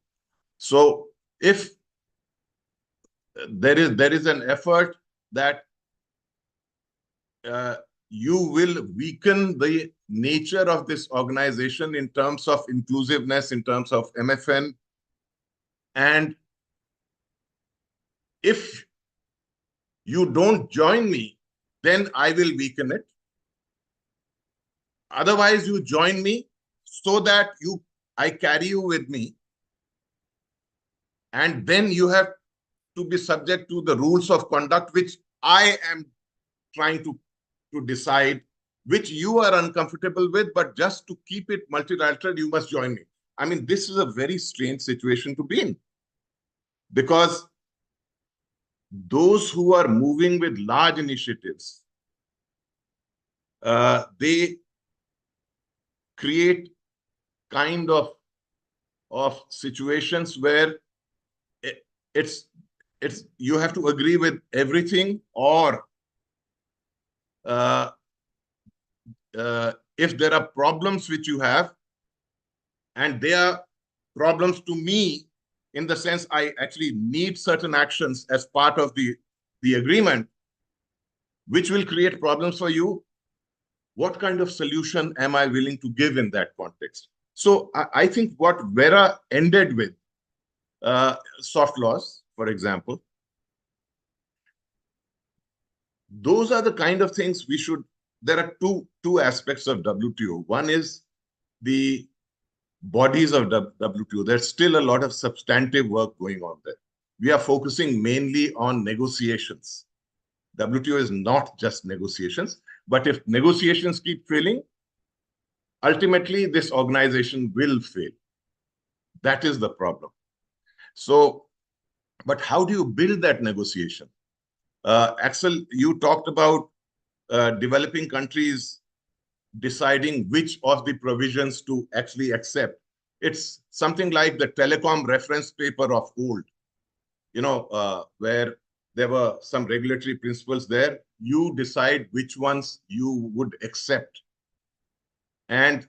So if there is an effort that you will weaken the nature of this organization in terms of inclusiveness, in terms of MFN, and if you don't join me, then I will weaken it. Otherwise, you join me so that I carry you with me, and then you have to be subject to the rules of conduct, which I am trying to decide, which you are uncomfortable with, but just to keep it multilateral, you must join me. I mean, this is a very strange situation to be in, because those who are moving with large initiatives, they create kind of situations where it's you have to agree with everything, or if there are problems which you have, and they are problems to me in the sense I actually need certain actions as part of the agreement, which will create problems for you, what kind of solution am I willing to give in that context? So I think what Vera ended with, soft laws, for example, those are the kind of things we should, there are two aspects of WTO. One is the bodies of WTO. There's still a lot of substantive work going on there. We are focusing mainly on negotiations. WTO is not just negotiations, but if negotiations keep failing, ultimately this organization will fail. That is the problem. So, but how do you build that negotiation? Axel, you talked about developing countries deciding which of the provisions to actually accept. It's something like the telecom reference paper of old, where there were some regulatory principles there. You decide which ones you would accept. And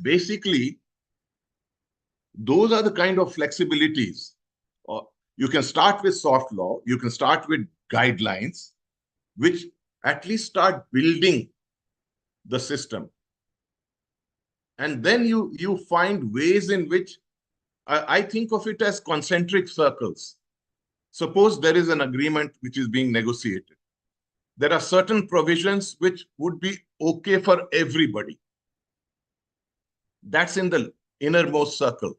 basically, those are the kind of flexibilities. You can start with soft law, you can start with guidelines, which at least start building the system. And then you find ways in which, I think of it as concentric circles. Suppose there is an agreement which is being negotiated. There are certain provisions which would be okay for everybody. That's in the innermost circle.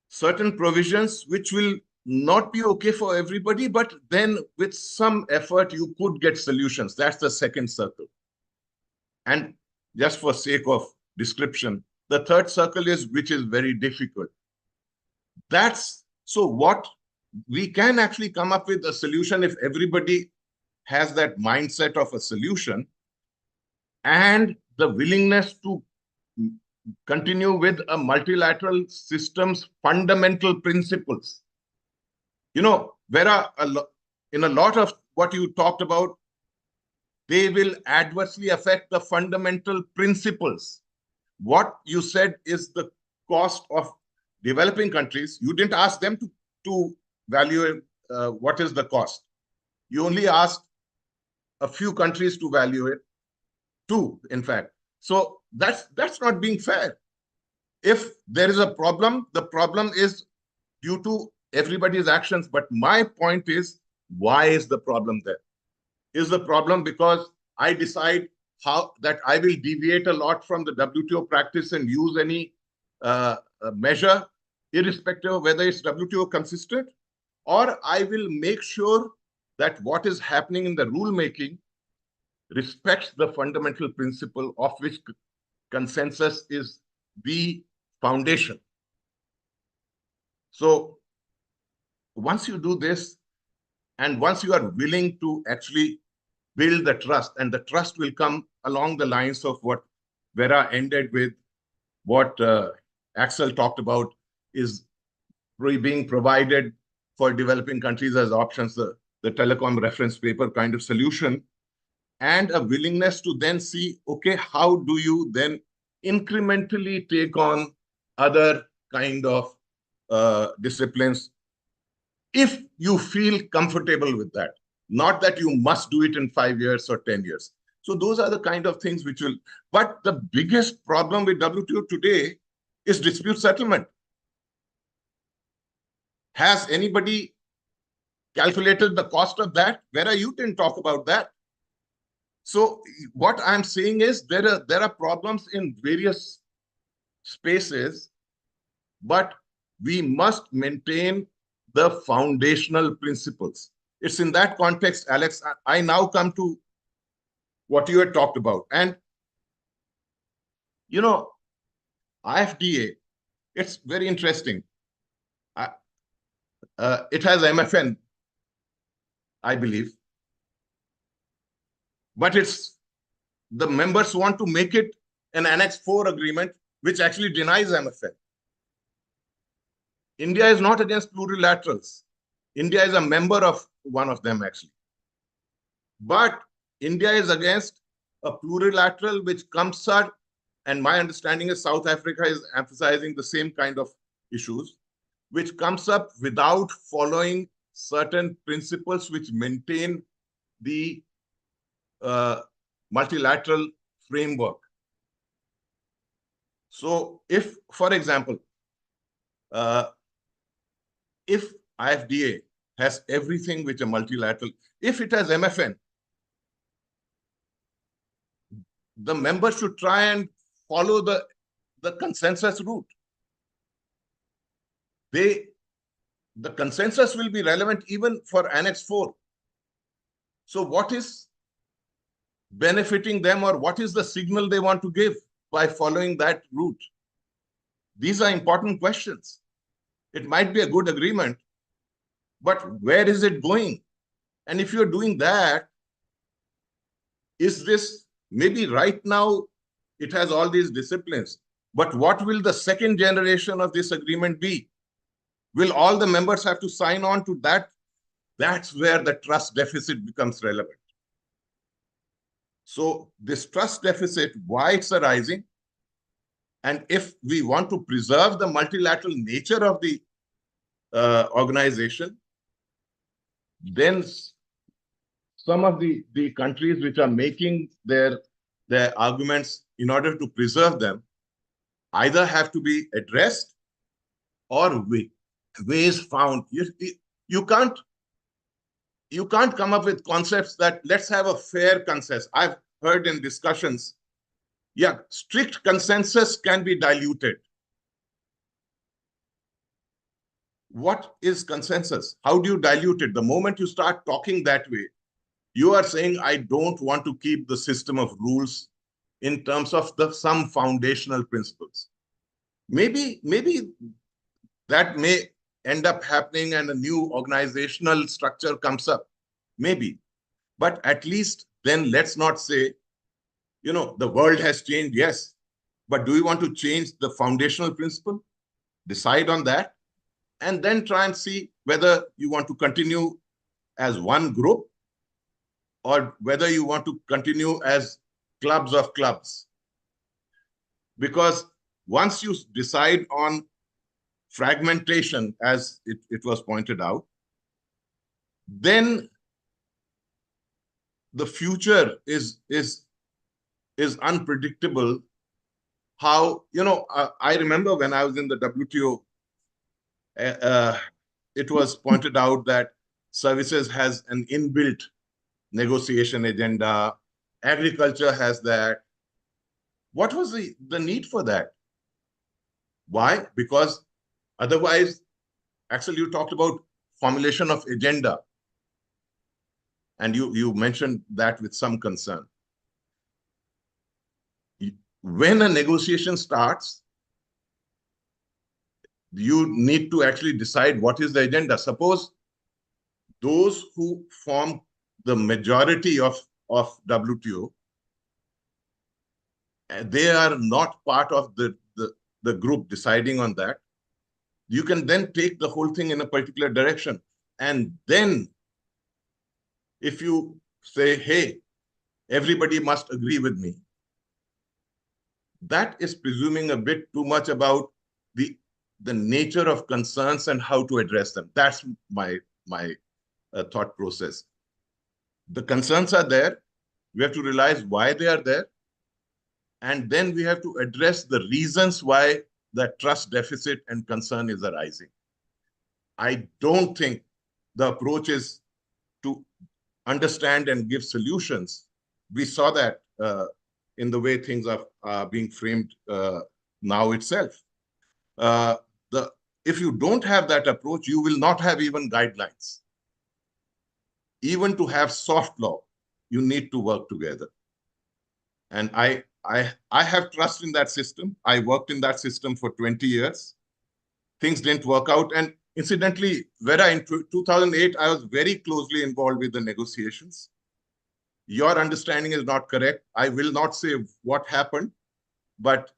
Certain provisions which will not be okay for everybody, but then with some effort, you could get solutions. That's the second circle. And just for sake of description, the third circle is, which is very difficult. That's, so what we can actually come up with a solution if everybody has that mindset of a solution and the willingness to continue with a multilateral system's fundamental principles. Vera, in a lot of what you talked about, they will adversely affect the fundamental principles. What you said is the cost of developing countries. You didn't ask them to value what is the cost. You only asked a few countries to value it, two, in fact. So that's not being fair. If there is a problem, the problem is due to everybody's actions. But my point is, why is the problem there? Is the problem because I decide how that I will deviate a lot from the WTO practice and use any measure, irrespective of whether it's WTO consistent, or I will make sure that what is happening in the rulemaking respects the fundamental principle of which consensus is the foundation. So once you do this, and once you are willing to actually build the trust, and the trust will come along the lines of what Vera ended with, what Axel talked about, is being provided for developing countries as options, the telecom reference paper kind of solution, and a willingness to then see, okay, how do you then incrementally take on other kind of disciplines if you feel comfortable with that, not that you must do it in 5 years or 10 years. So those are the kind of things which will, but the biggest problem with WTO today is dispute settlement. Has anybody calculated the cost of that? Vera, you didn't talk about that. So what I'm saying is there are problems in various spaces, but we must maintain the foundational principles. It's in that context, Alex, I now come to what you had talked about. And, you know, IFDA, it's very interesting. It has MFN, I believe. But it's the members want to make it an Annex 4 agreement, which actually denies MFN. India is not against plurilaterals. India is a member of one of them, actually. But India is against a plurilateral which comes up, and my understanding is South Africa is emphasizing the same kind of issues, which comes up without following certain principles which maintain the multilateral framework. So if, for example, if IFDA has everything which a multilateral, if it has MFN, the members should try and follow the consensus route. The consensus will be relevant even for Annex 4. So what is benefiting them, or what is the signal they want to give by following that route? These are important questions. It might be a good agreement, but where is it going? And if you're doing that, is this, maybe right now it has all these disciplines, but what will the second generation of this agreement be? Will all the members have to sign on to that? That's where the trust deficit becomes relevant. So this trust deficit, why it's arising, and if we want to preserve the multilateral nature of the organization, then some of the countries which are making their arguments in order to preserve them either have to be addressed or ways found. You can't come up with concepts that let's have a fair consensus. I've heard in discussions, yeah, strict consensus can be diluted. What is consensus? How do you dilute it? The moment you start talking that way, you are saying, I don't want to keep the system of rules in terms of some foundational principles. Maybe that may end up happening and a new organizational structure comes up. Maybe. But at least then let's not say, you know, the world has changed, yes. But do you want to change the foundational principle? Decide on that. And then try and see whether you want to continue as one group or whether you want to continue as clubs of clubs. Because once you decide on fragmentation, as it was pointed out, then the future is unpredictable. How, you know, I remember when I was in the WTO, it was pointed out that services has an inbuilt negotiation agenda. agriculture has that. What was the need for that? Why? Because otherwise, Axel, you talked about formulation of agenda. And you mentioned that with some concern. When a negotiation starts, you need to actually decide what is the agenda. Suppose those who form the majority of WTO, they are not part of the group deciding on that. You can then take the whole thing in a particular direction. And then if you say, hey, everybody must agree with me, that is presuming a bit too much about the nature of concerns and how to address them. That's my thought process. The concerns are there. We have to realize why they are there. And then we have to address the reasons why that trust deficit and concern is arising. I don't think the approach is to understand and give solutions. We saw that in the way things are being framed now itself. If you don't have that approach, you will not have even guidelines. Even to have soft law, you need to work together. And I have trust in that system. I worked in that system for 20 years. Things didn't work out. And incidentally, Vera, in 2008, I was very closely involved with the negotiations. Your understanding is not correct. I will not say what happened, but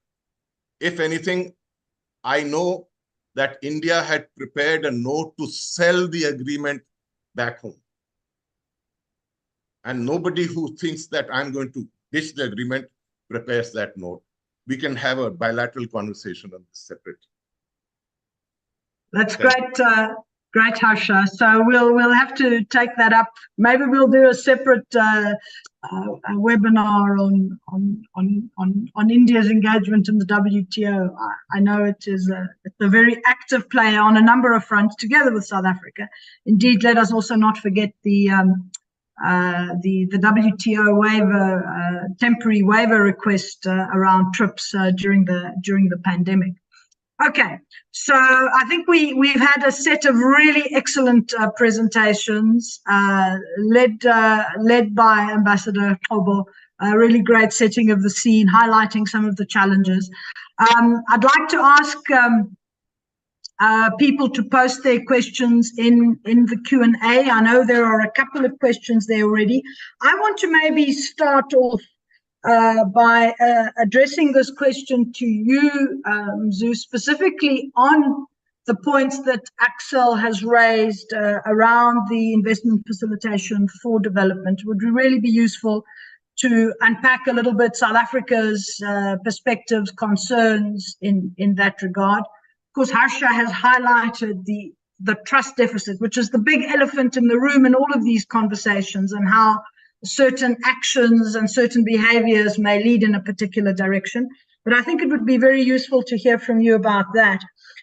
if anything, I know that India had prepared a note to sell the agreement back home. And nobody who thinks that I'm going to ditch the agreement prepares that note. We can have a bilateral conversation on this separately. That's great, great, Harsha. So we'll have to take that up. Maybe we'll do a separate webinar on India's engagement in the WTO. I know it's a very active player on a number of fronts, together with South Africa. Indeed, let us also not forget the WTO waiver, temporary waiver request around TRIPS during the pandemic. Okay, so I think we've had a set of really excellent presentations led by Ambassador Qobo, a really great setting of the scene, highlighting some of the challenges. I'd like to ask people to post their questions in the Q&A. I know there are a couple of questions there already. I want to maybe start off by addressing this question to you, Mzu, specifically on the points that Axel has raised around the investment facilitation for development. It would really be useful to unpack a little bit South Africa's perspectives, concerns in that regard. Of course, Harsha has highlighted the trust deficit, which is the big elephant in the room in all of these conversations, and how certain actions and certain behaviors may lead in a particular direction. But I think it would be very useful to hear from you about that.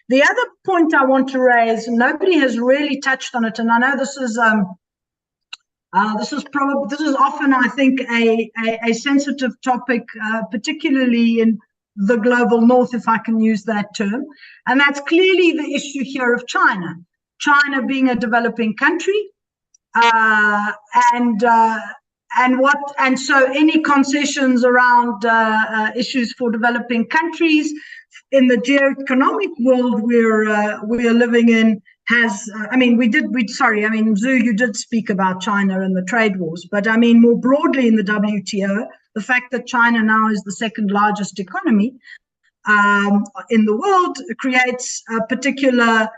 The other point I want to raise, nobody has really touched on it, and I know this is often, I think, a sensitive topic, particularly in the global north, if I can use that term, and that's clearly the issue here of China. China being a developing country, and so any concessions around issues for developing countries in the geoeconomic world we're living in has, Mzu, you did speak about China and the trade wars, but I mean more broadly in the WTO, the fact that China now is the second largest economy in the world creates particular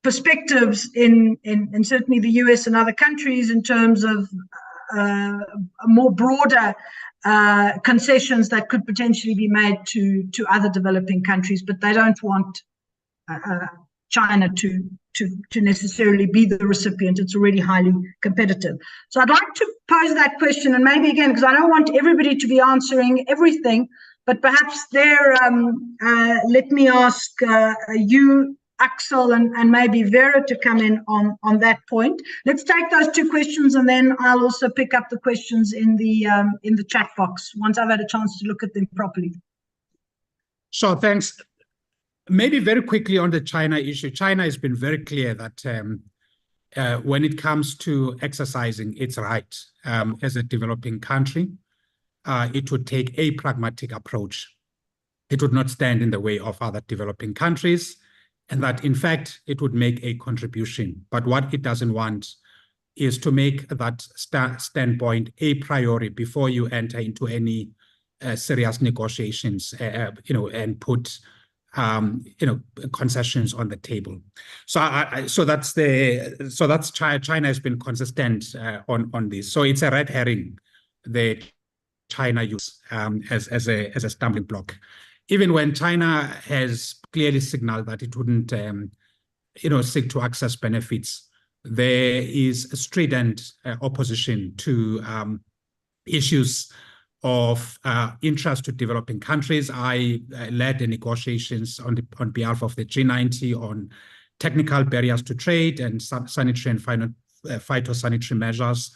perspectives in certainly the US and other countries in terms of more broader concessions that could potentially be made to other developing countries, but they don't want China to necessarily be the recipient. It's already highly competitive. So I'd like to pose that question, and maybe again, because I don't want everybody to be answering everything, but perhaps there, let me ask you, Axel and maybe Vera to come in on that point. Let's take those two questions, and then I'll also pick up the questions in the chat box once I've had a chance to look at them properly. Sure, thanks. Maybe very quickly on the China issue. China has been very clear that when it comes to exercising its right as a developing country, it would take a pragmatic approach. It would not stand in the way of other developing countries, and that, in fact, it would make a contribution. But what it doesn't want is to make that standpoint a priority before you enter into any serious negotiations, and put concessions on the table. So that's China has been consistent on this. So it's a red herring that China use as a stumbling block. Even when China has clearly signaled that it wouldn't, seek to access benefits, there is a strident opposition to issues of interest to developing countries. I led the negotiations on behalf of the G90 on technical barriers to trade and sanitary and phytosanitary measures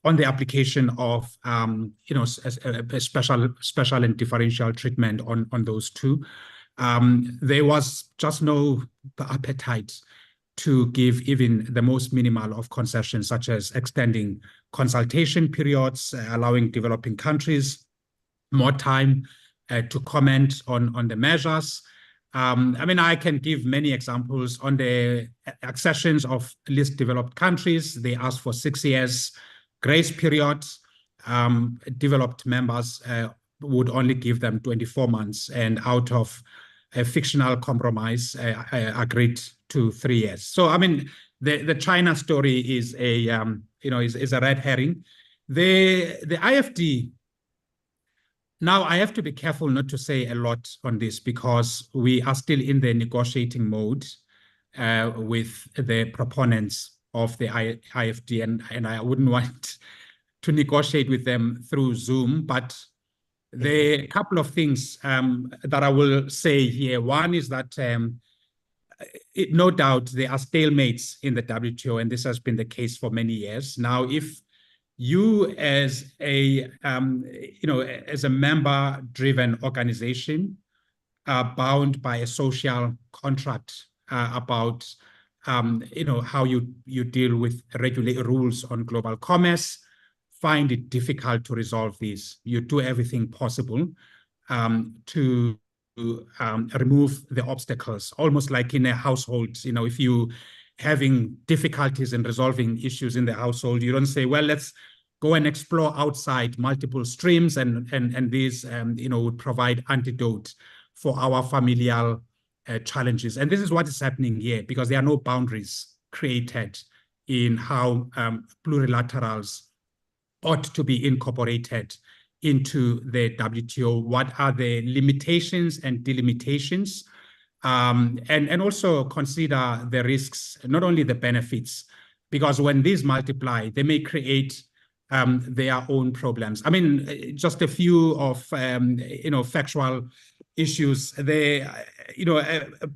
on the application of a special and differential treatment on those two. There was just no appetite to give even the most minimal of concessions, such as extending consultation periods, allowing developing countries more time to comment on the measures. I can give many examples on the accessions of least developed countries. They asked for 6 years grace period. Developed members would only give them 24 months, and out of a fictional compromise, agreed to 3 years. So, the China story is a red herring. The IFD. Now, I have to be careful not to say a lot on this because we are still in the negotiating mode with the proponents of the IFD, and I wouldn't want to negotiate with them through Zoom, but there are a couple of things that I will say here. One is that no doubt there are stalemates in the WTO, and this has been the case for many years. Now, if you as a member-driven organization are bound by a social contract about how you deal with regulatory rules on global commerce, find it difficult to resolve these. You do everything possible to remove the obstacles, almost like in a household. If you having difficulties in resolving issues in the household, you don't say, well, let's go and explore outside multiple streams, and these would provide antidote for our familial challenges. And this is what is happening here, because there are no boundaries created in how plurilaterals ought to be incorporated into the WTO. What are the limitations and delimitations? And also consider the risks, not only the benefits, because when these multiply, they may create their own problems. Just a few of factual issues.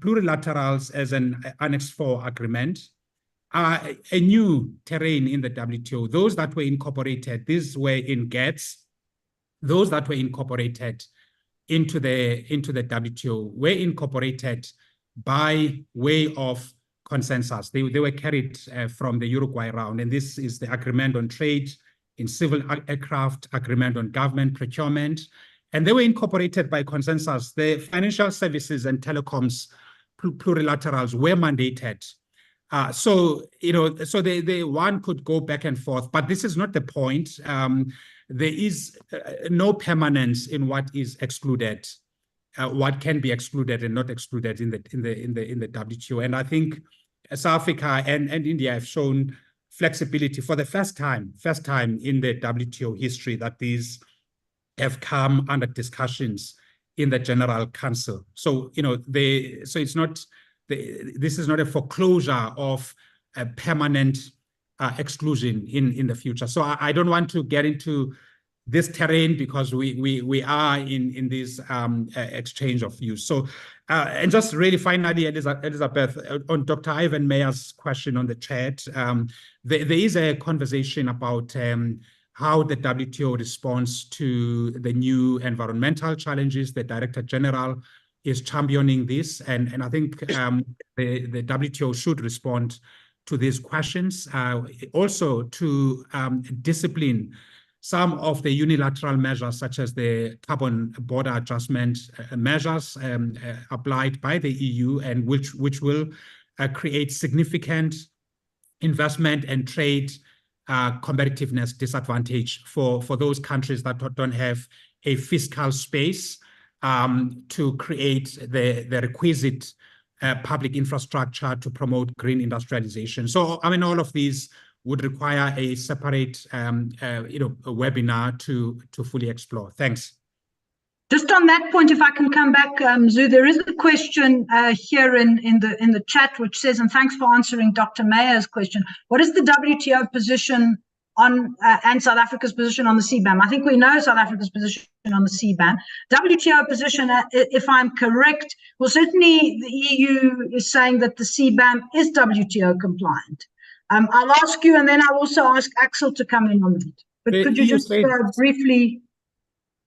Plurilaterals as an Annex 4 agreement are a new terrain in the WTO. Those that were incorporated, these were in GATS. Those that were incorporated into the WTO were incorporated by way of consensus. They were carried from the Uruguay round, and this is the agreement on trade in civil aircraft, agreement on government procurement, and they were incorporated by consensus. The financial services and telecoms plurilaterals were mandated. So one could go back and forth, but this is not the point. There is no permanence in what is excluded, what can be excluded and not excluded in the WTO. And I think South Africa and India have shown flexibility for the first time in the WTO history that these have come under discussions in the General Council. So it's not. This is not a foreclosure of a permanent exclusion in the future. So I don't want to get into this terrain because we are in this exchange of views. So And just really finally, Elizabeth, on Dr. Ivan Mayer's question on the chat, there is a conversation about how the WTO responds to the new environmental challenges. The Director General is championing this, and I think the WTO should respond to these questions, also to discipline some of the unilateral measures, such as the carbon border adjustment measures applied by the EU, and which will create significant investment and trade competitiveness disadvantage for those countries that don't have a fiscal space to create the requisite public infrastructure to promote green industrialization. So, I mean, all of these would require a separate, a webinar to fully explore. Thanks. Just on that point, if I can come back, Zu, there is a question here in the chat which says, and thanks for answering Dr. Mayer's question, what is the WTO position on and South Africa's position on the CBAM? I think we know South Africa's position on the CBAM. WTO position, if I'm correct, well, certainly the EU is saying that the CBAM is WTO compliant. I'll ask you, and then I'll also ask Axel to come in on that. But could you just briefly...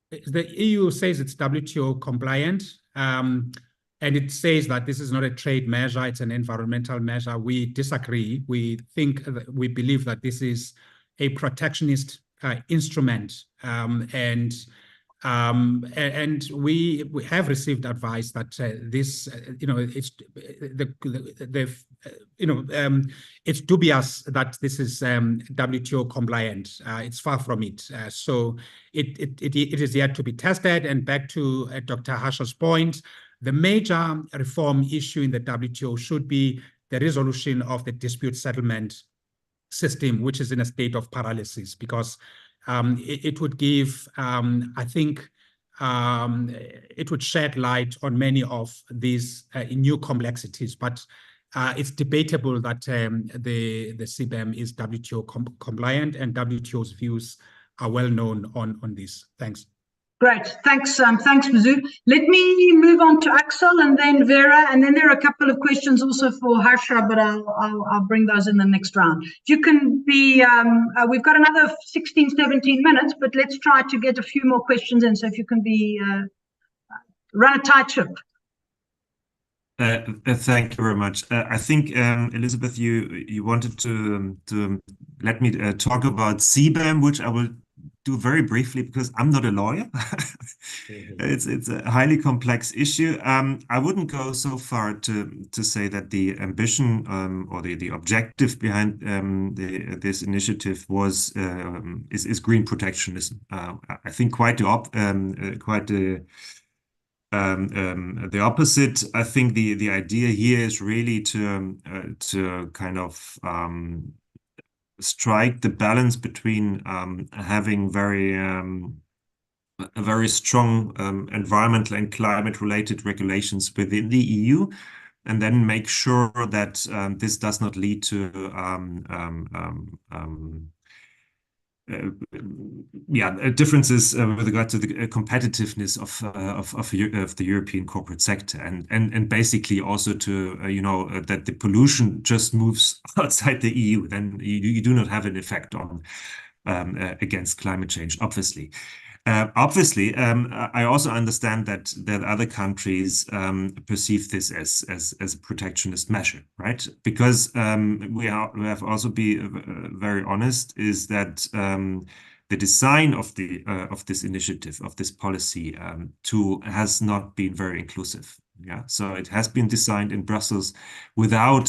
The EU says it's WTO compliant, and it says that this is not a trade measure, it's an environmental measure. We disagree. We believe that this is a protectionist instrument, and we have received advice that this, it's dubious that this is WTO compliant. It's far from it. So it is yet to be tested. And back to Dr. Harsha's point, the major reform issue in the WTO should be the resolution of the dispute settlement system, which is in a state of paralysis, because it would give, I think, it would shed light on many of these new complexities, but it's debatable that the CBAM is WTO compliant, and WTO's views are well known on this. Thanks. Great, thanks, Mzu. Let me move on to Axel and then Vera, and then there are a couple of questions also for Harsha, but I'll bring those in the next round. If you can be, we've got another 16, 17 minutes, but let's try to get a few more questions in. So if you can be, run a tight ship. Thank you very much. I think, Elizabeth, you wanted to let me talk about CBAM, which I will do very briefly because I'm not a lawyer. It's a highly complex issue. I wouldn't go so far to say that the ambition or the objective behind this initiative is green protectionism. I think quite the opposite. I think the idea here is really to kind of strike the balance between having very strong environmental and climate-related regulations within the EU, and then make sure that this does not lead to differences with regard to the competitiveness of the European corporate sector, and basically also to that the pollution just moves outside the EU. Then you do not have an effect on against climate change, obviously. I also understand that other countries perceive this as a protectionist measure, right? Because we have also be very honest, is that the design of this initiative, of this policy tool, has not been very inclusive. Yeah, so it has been designed in Brussels without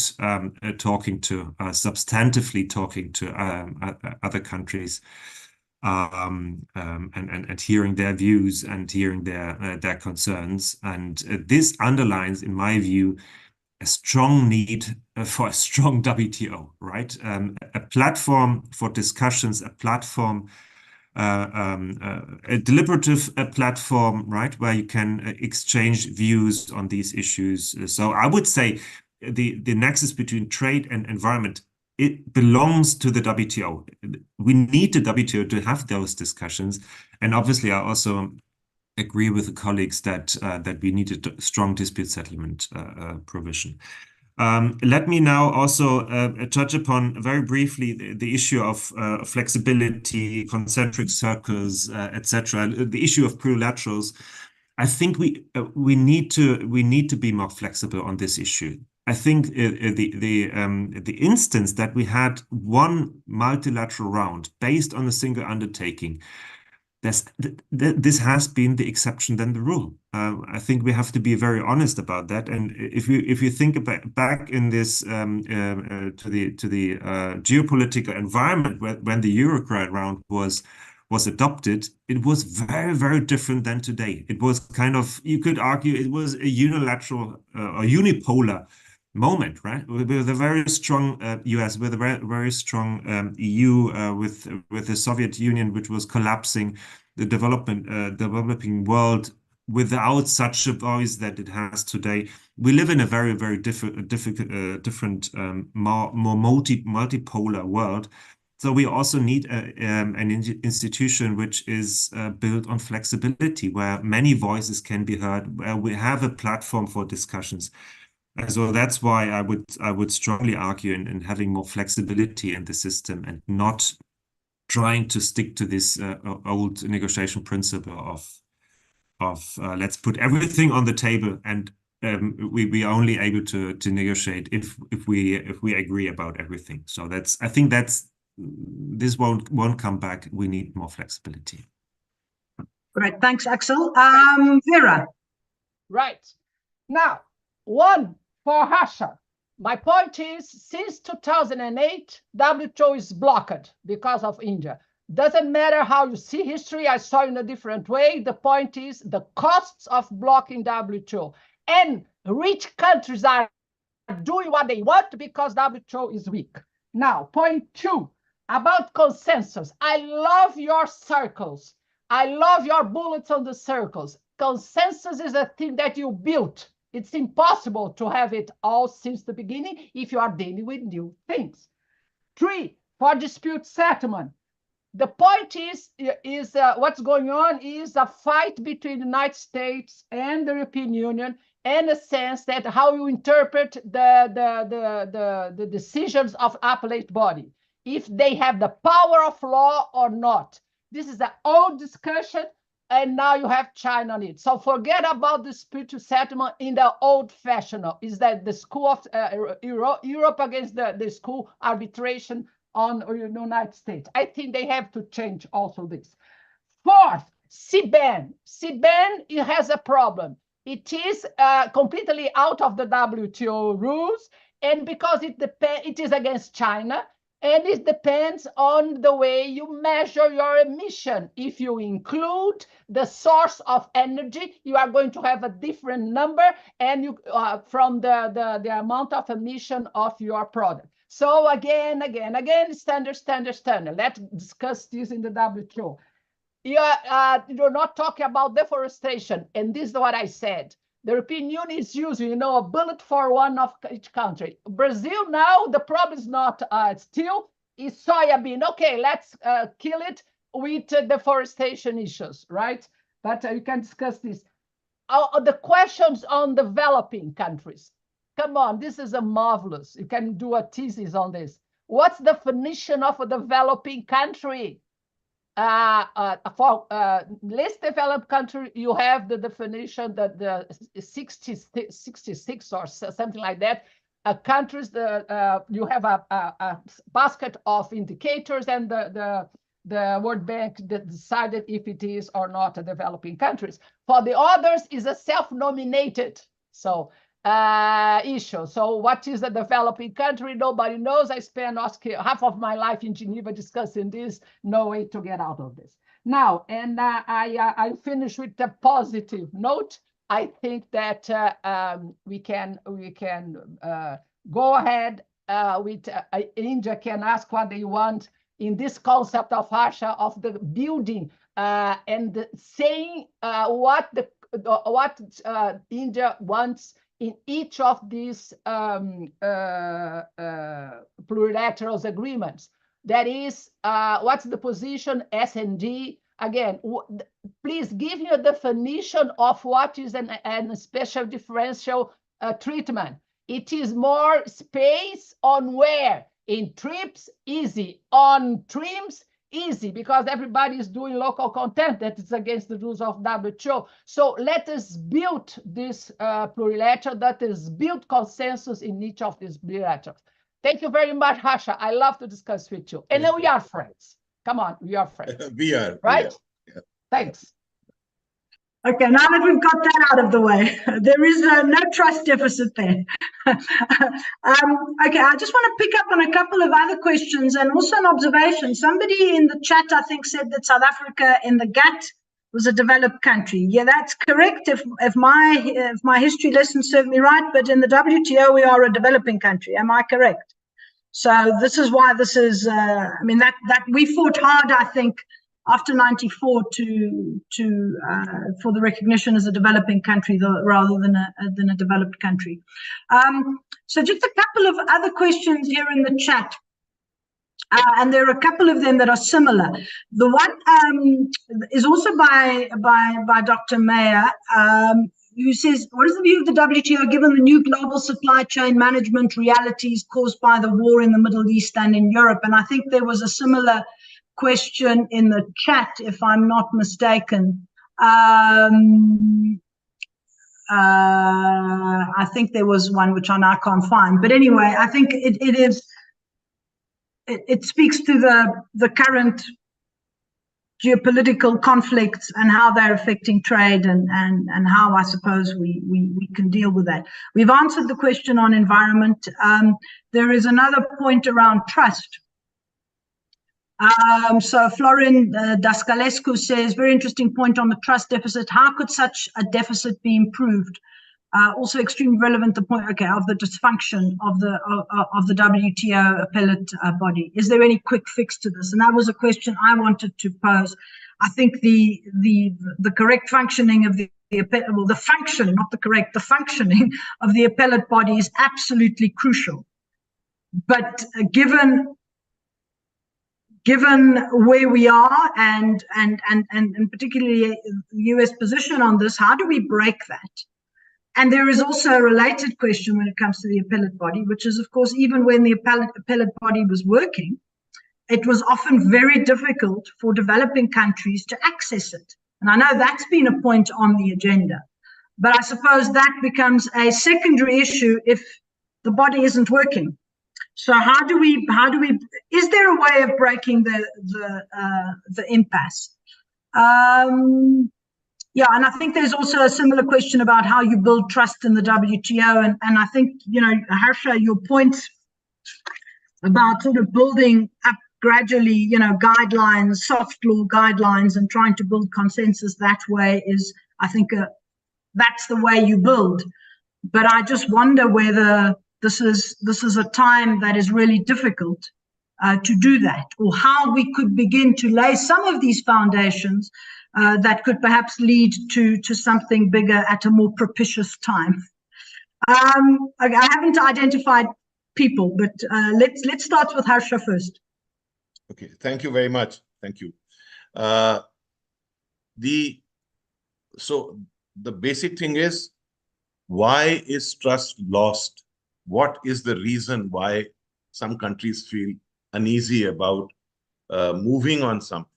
substantively talking to other countries. And hearing their views and hearing their concerns, and this underlines, in my view, a strong need for a strong WTO, right? A platform for discussions, a platform, a deliberative platform, right, where you can exchange views on these issues. So I would say the nexus between trade and environment, it belongs to the WTO. We need the WTO to have those discussions. And obviously, I also agree with the colleagues that that we need a strong dispute settlement provision. Let me now also touch upon very briefly the issue of flexibility, concentric circles, etc. The issue of plurilaterals. I think we need to be more flexible on this issue. I think the instance that we had one multilateral round based on a single undertaking, this has been the exception than the rule. I think we have to be very honest about that. And if you think back in this to the geopolitical environment when the Eurocrat round was adopted, it was very, very different than today. It was kind of, you could argue, it was a unilateral or unipolar moment, right? With a very strong US, with a very strong EU, with the Soviet Union, which was collapsing, the developing world without such a voice that it has today. We live in a very, very different, more multipolar world. So we also need an institution which is built on flexibility, where many voices can be heard, where we have a platform for discussions. And so that's why I would strongly argue in having more flexibility in the system and not trying to stick to this old negotiation principle of let's put everything on the table and we are only able to negotiate if we agree about everything. So I think this won't come back. We need more flexibility. Great, thanks, Axel. Vera. Right. Now, one for Russia. My point is, since 2008, WTO is blocked because of India. Doesn't matter how you see history, I saw in a different way. The point is the costs of blocking WTO. And rich countries are doing what they want because WTO is weak. Now, point 2, about consensus. I love your circles. I love your bullets on the circles. Consensus is a thing that you built. It's impossible to have it all since the beginning if you are dealing with new things. 3, for dispute settlement. The point is what's going on is a fight between the United States and the European Union, in a sense that how you interpret the decisions of appellate body, if they have the power of law or not. This is an old discussion, and now you have China on it. So forget about dispute settlement in the old-fashioned. Is that the school of Europe against the school arbitration on the United States? I think they have to change also this. 4th, CBAN. CBAN, it has a problem. It is completely out of the WTO rules, and because it is against China, and it depends on the way you measure your emission. If you include the source of energy, you are going to have a different number, and you from the amount of emission of your product. So again, standard. Let's discuss this in the WTO. You're not talking about deforestation, and this is what I said. The European Union is using, a bullet for one of each country. Brazil now, the problem is not steel, it's soybean. Okay, let's kill it with deforestation issues, right? But you can discuss this. The questions on developing countries. Come on, this is a marvelous. You can do a thesis on this. What's the definition of a developing country? For less developed country, you have the definition that the 66 or something like that. Countries, you have a basket of indicators, and the World Bank decided if it is or not a developing countries. For the others, is a self-nominated issue. So what is a developing country? Nobody knows. I spent half of my life in Geneva discussing this. No way to get out of this. Now, and I finish with a positive note. I think that we can go ahead with India can ask what they want in this concept of Russia, of the building and saying what India wants in each of these plurilateral agreements. That is, what's the position S&D again, please give me a definition of what is an special differential treatment. It is more space on where? In trips, easy. On trims, easy, because everybody is doing local content that is against the rules of WTO. So let us build this plurilateral, that is build consensus in each of these bilaterals. Thank you very much, Harsha. I love to discuss with you. And then we are friends. Come on, we are friends. We are. Right? Yeah. Thanks. Okay, now that we've got that out of the way, there is no trust deficit there. Okay, I just want to pick up on a couple of other questions and also an observation. Somebody in the chat, I think, said that South Africa in the GATT was a developed country. Yeah, that's correct if my history lesson served me right, but in the WTO, we are a developing country. Am I correct? So this is why this is, I mean, that we fought hard, I think, after 94 for the recognition as a developing country rather than a developed country. So just a couple of other questions here in the chat. And there are a couple of them that are similar. The one is also by Dr. Mayer, who says, what is the view of the WTO given the new global supply chain management realities caused by the war in the Middle East and in Europe? And I think there was a similar question in the chat, if I'm not mistaken. I think there was one which I now can't find. But anyway, I think it speaks to the current geopolitical conflicts and how they're affecting trade and how I suppose we can deal with that. We've answered the question on environment. There is another point around trust. So Florin Dascalescu says, very interesting point on the trust deficit. How could such a deficit be improved? Also extremely relevant, the point, okay, of the dysfunction of the WTO appellate body. Is there any quick fix to this? And that was a question I wanted to pose. I think the correct functioning of the function, not the correct, the functioning of the appellate body is absolutely crucial. But given where we are and particularly the US position on this, how do we break that? And there is also a related question when it comes to the appellate body, which is, of course, even when the appellate body was working, it was often very difficult for developing countries to access it. And I know that's been a point on the agenda, but I suppose that becomes a secondary issue if the body isn't working. So how do we, is there a way of breaking the impasse? Yeah, and I think there's also a similar question about how you build trust in the WTO. And I think, you know, Harsha, your point about sort of building up gradually, you know, guidelines, soft law guidelines, and trying to build consensus that way is, I think, that's the way you build. But I just wonder whether this is a time that is really difficult to do that, or how we could begin to lay some of these foundations that could perhaps lead to something bigger at a more propitious time. I haven't identified people, but let's start with Harsha first. Okay, thank you very much. Thank you. So the basic thing is, why is trust lost? What is the reason why some countries feel uneasy about moving on something?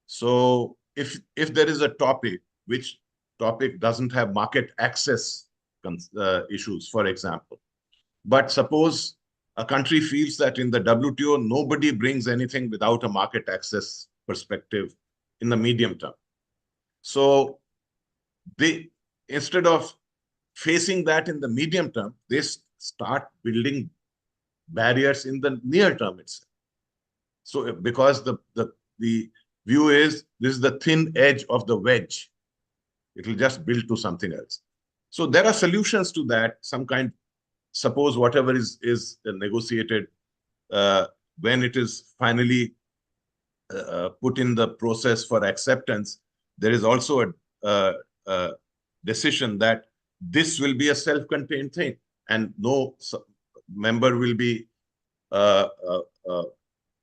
So if there is a topic, which topic doesn't have market access issues, for example, but suppose a country feels that in the WTO, nobody brings anything without a market access perspective in the medium term. So they, instead of facing that in the medium term, they start building barriers in the near term itself. So because the view is, this is the thin edge of the wedge, it will just build to something else. So there are solutions to that, some kind. Suppose whatever is negotiated, when it is finally put in the process for acceptance, there is also a decision that this will be a self-contained thing, and no member will be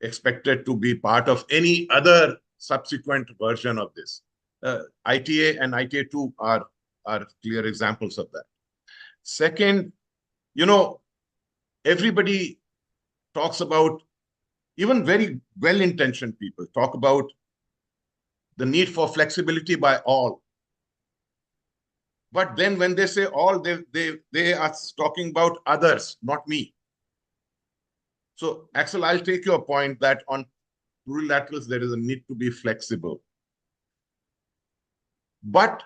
expected to be part of any other subsequent version of this. ITA and ITA2 are clear examples of that. Second, everybody talks about, even very well-intentioned people talk about the need for flexibility by all. But then when they say all, they are talking about others, not me. So Axel, I'll take your point that on plurilaterals, there is a need to be flexible. But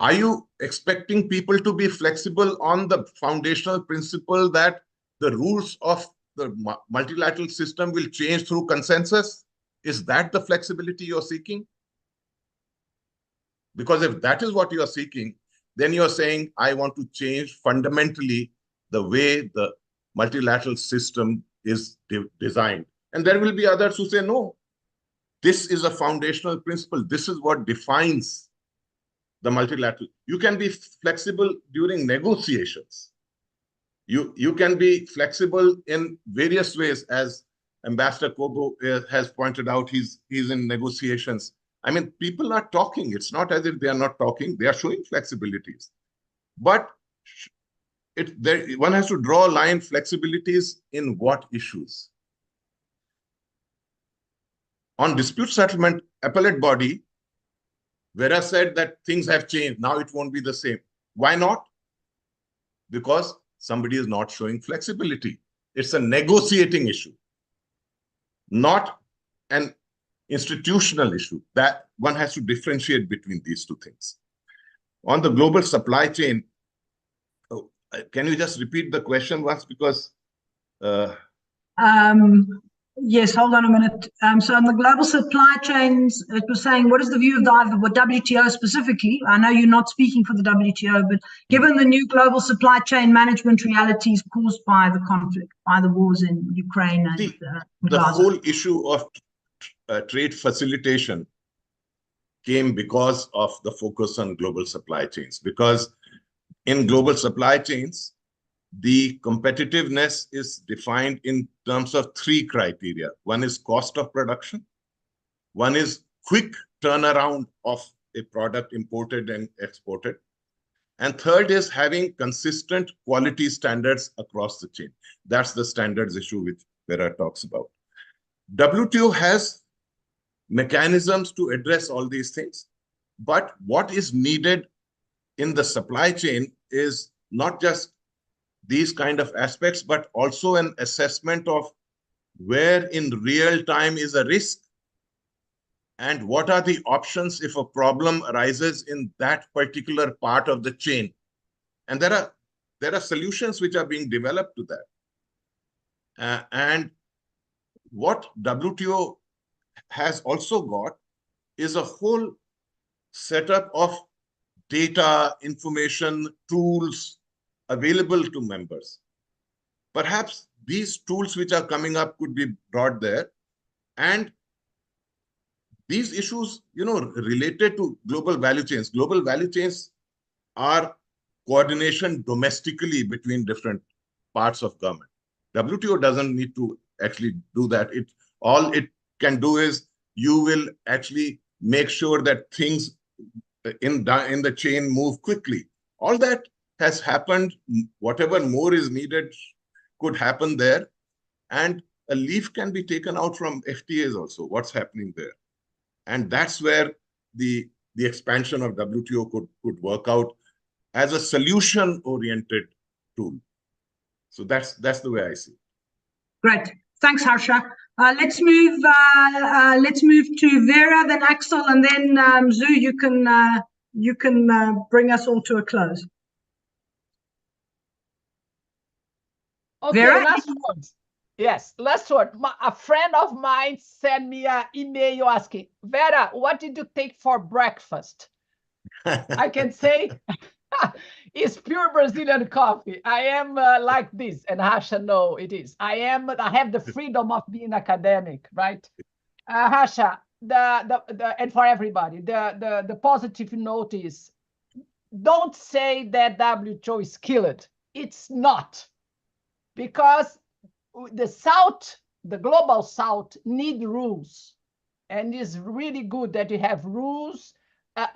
are you expecting people to be flexible on the foundational principle that the rules of the multilateral system will change through consensus? Is that the flexibility you're seeking? Because if that is what you're seeking, then you're saying, I want to change fundamentally the way the multilateral system is designed. And there will be others who say, no, this is a foundational principle. This is what defines the multilateral. You can be flexible during negotiations. You can be flexible in various ways, as Ambassador Kobo has pointed out. He's in negotiations. I mean, people are talking. It's not as if they are not talking. They are showing flexibilities. But one has to draw a line, flexibilities in what issues? On dispute settlement, appellate body, Vera said that things have changed. Now it won't be the same. Why not? Because somebody is not showing flexibility. It's a negotiating issue, not an institutional issue. That one has to differentiate between these two things. On the global supply chain, can you just repeat the question once? Because yes, hold on a minute. So on the global supply chains, it was saying, what is the view of the WTO specifically? I know you're not speaking for the WTO, but given the new global supply chain management realities caused by the conflict, by the wars in Ukraine and the whole issue of trade facilitation came because of the focus on global supply chains. Because in global supply chains, the competitiveness is defined in terms of three criteria. One is cost of production. One is quick turnaround of a product imported and exported. And third is having consistent quality standards across the chain. That's the standards issue which Vera talks about. WTO has mechanisms to address all these things. But what is needed in the supply chain is not just these kind of aspects, but also an assessment of where in real time is a risk and what are the options if a problem arises in that particular part of the chain. And there are solutions which are being developed to that. And what WTO has also got is a whole setup of data, information, tools available to members. Perhaps these tools which are coming up could be brought there. And these issues, related to global value chains. Global value chains are coordination domestically between different parts of government. WTO doesn't need to actually do that. All it can do is you will actually make sure that things in the chain move quickly. All that has happened. Whatever more is needed could happen there. And a leaf can be taken out from FTAs also, what's happening there. And that's where the expansion of WTO could work out as a solution-oriented tool. So that's the way I see it. Great. Thanks, Harsha. Let's move to Vera, then Axel, and then Zoo, you can bring us all to a close. Okay, Vera? last word. Yes, last word. A friend of mine sent me an email asking, Vera, what did you take for breakfast? I can say it's pure Brazilian coffee. I am like this, and Harsha, no, it is. I have the freedom of being academic, right? Harsha, and for everybody, the positive note is, don't say that WTO is killed. It's not. Because the South, the global South, need rules. And it's really good that you have rules,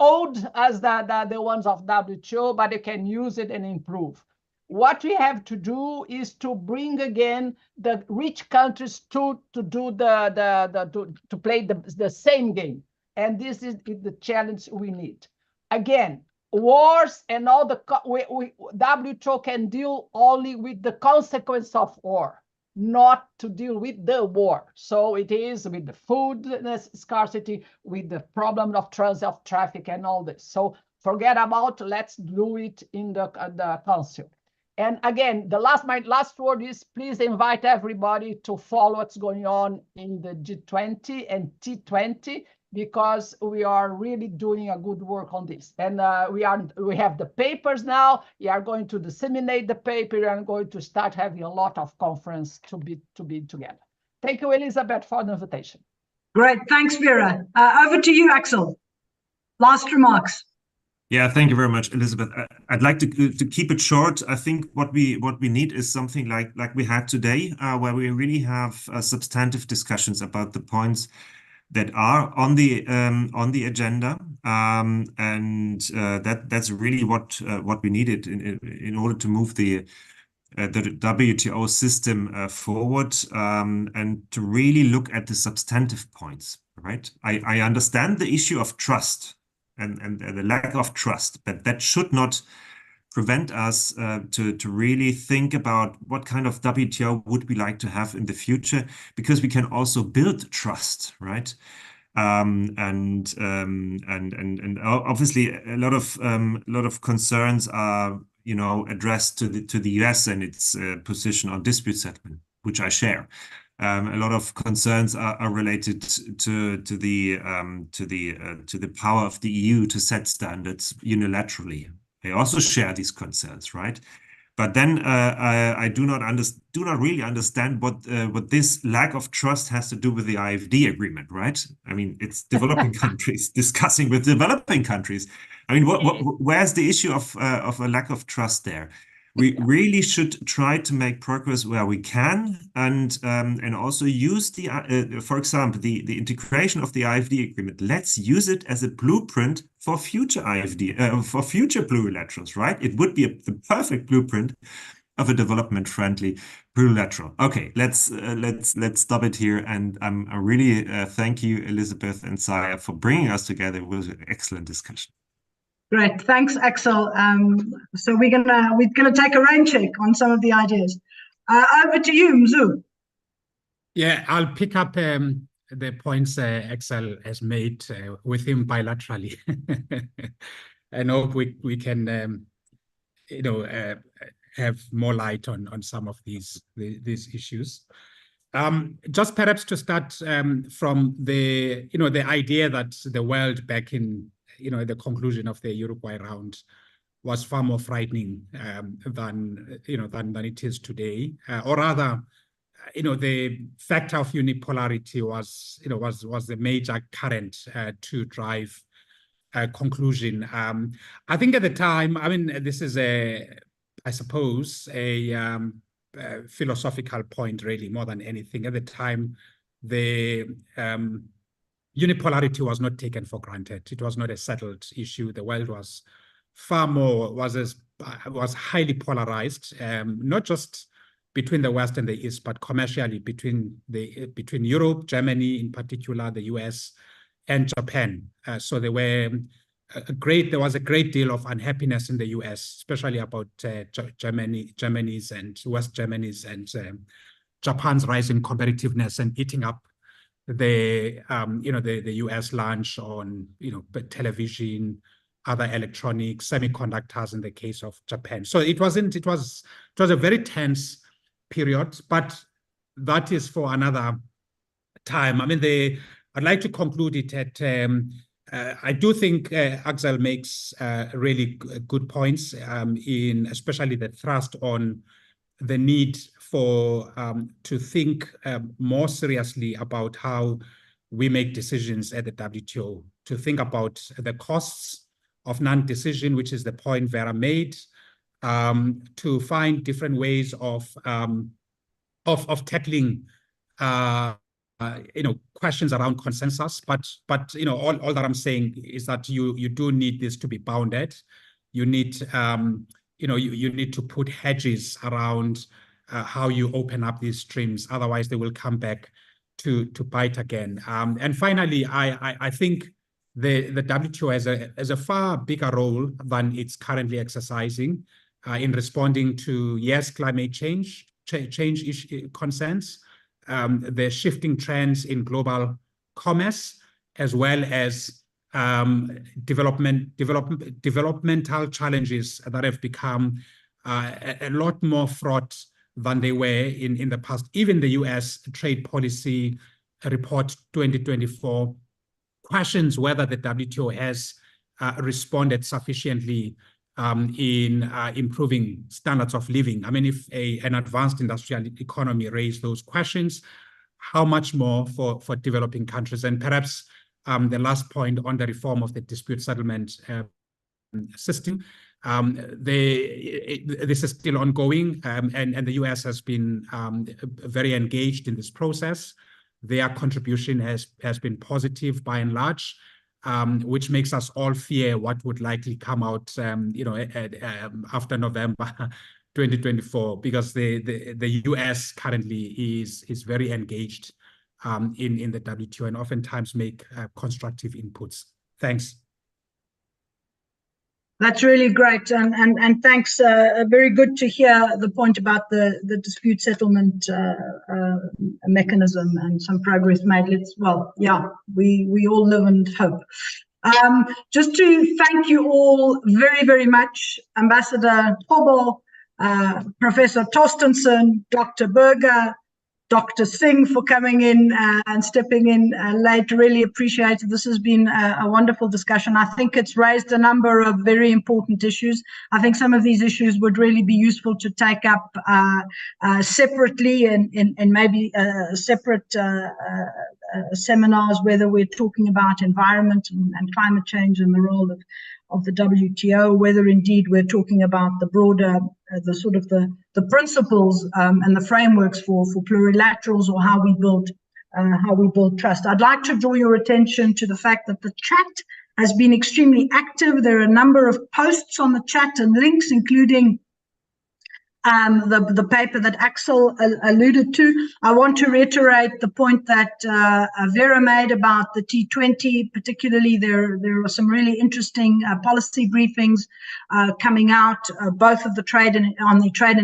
old as the ones of WTO, but you can use it and improve. What we have to do is to bring again the rich countries to do to play the same game. And this is the challenge we need. Again, wars and all the WTO can deal only with the consequence of war, not to deal with the war. So it is with the food scarcity, with the problem of transit traffic and all this. So forget about, let's do it in the council. And again, my last word is please invite everybody to follow what's going on in the G20 and T20, because we are really doing a good work on this. And we have the papers now. We are going to disseminate the paper and going to start having a lot of conference to be together. Thank you, Elizabeth, for the invitation. Great, thanks, Vera. Over to you, Axel. Last remarks. Yeah, thank you very much, Elizabeth. I'd like to keep it short. I think what we need is something like we had today, where we really have substantive discussions about the points that are on the agenda, and that's really what we needed in order to move the WTO system forward, and to really look at the substantive points. Right? I understand the issue of trust and the lack of trust, but that should not prevent us to really think about what kind of WTO would we like to have in the future, because we can also build trust, right? And obviously a lot of concerns are addressed to the US and its position on dispute settlement, which I share. A lot of concerns are related to the power of the EU to set standards unilaterally. I also share these concerns, right? But then I do not really understand what this lack of trust has to do with the IFD agreement, right? I mean, it's developing countries discussing with developing countries. I mean, where's the issue of a lack of trust there? We really should try to make progress where we can, and also use for example, the integration of the IFD agreement. Let's use it as a blueprint for future IFD, for future plurilaterals, right? It would be the perfect blueprint of a development-friendly plurilateral. Okay, let's stop it here, and I really thank you, Elizabeth and Saya, for bringing us together. It was an excellent discussion. Great, thanks, Axel. So we're gonna take a rain check on some of the ideas. Over to you, Mzu. Yeah, I'll pick up the points Axel has made with him bilaterally, and hope we can, have more light on some of these issues. Just perhaps to start from the idea that the world back in the conclusion of the Uruguay round was far more frightening than it is today, or rather, the factor of unipolarity was the major current to drive a conclusion. I think at the time, I mean, this is I suppose a philosophical point, really, more than anything. At the time, the unipolarity was not taken for granted. It was not a settled issue. The world was was highly polarized, not just between the West and the East, but commercially between Europe, Germany in particular, the US, and Japan. So there was a great deal of unhappiness in the US, especially about Germany's and West Germany's and Japan's rising competitiveness and eating up the US launch on television, other electronics, semiconductors in the case of Japan. So it was a very tense period, but that is for another time. I mean, I'd like to conclude it at I do think Axel makes really good points in especially the thrust on the need for to think more seriously about how we make decisions at the WTO, to think about the costs of non-decision, which is the point Vera made, to find different ways of tackling questions around consensus, but all that I'm saying is that you do need this to be bounded. You need you need to put hedges around how you open up these streams. Otherwise, they will come back to bite again. And finally, I think the WTO has a far bigger role than it's currently exercising in responding to, yes, climate change concerns, the shifting trends in global commerce, as well as developmental challenges that have become a lot more fraught than they were in the past. Even the US Trade Policy Report 2024 questions whether the WTO has responded sufficiently in improving standards of living. I mean, if an advanced industrial economy raised those questions, how much more for developing countries? And perhaps the last point on the reform of the dispute settlement system, this is still ongoing, and the US has been very engaged in this process. Their contribution has been positive by and large, which makes us all fear what would likely come out, after November 2024, because the US currently is very engaged in the WTO and oftentimes make constructive inputs. Thanks. That's really great, and thanks. Very good to hear the point about the dispute settlement mechanism and some progress made. We all live and hope. Just to thank you all very, very much, Ambassador Thobo, Professor Torstensen, Dr. Berger, Dr. Singh, for coming in and stepping in late. Really appreciate it. This has been a wonderful discussion. I think it's raised a number of very important issues. I think some of these issues would really be useful to take up separately and maybe separate seminars, whether we're talking about environment and climate change and the role of the WTO, whether indeed we're talking about the broader, the principles and the frameworks for plurilaterals, or how we build trust. I'd like to draw your attention to the fact that the chat has been extremely active. There are a number of posts on the chat and links, including the paper that Axel alluded to. I want to reiterate the point that Vera made about the T20. Particularly, there are some really interesting policy briefings coming out, both of the trade and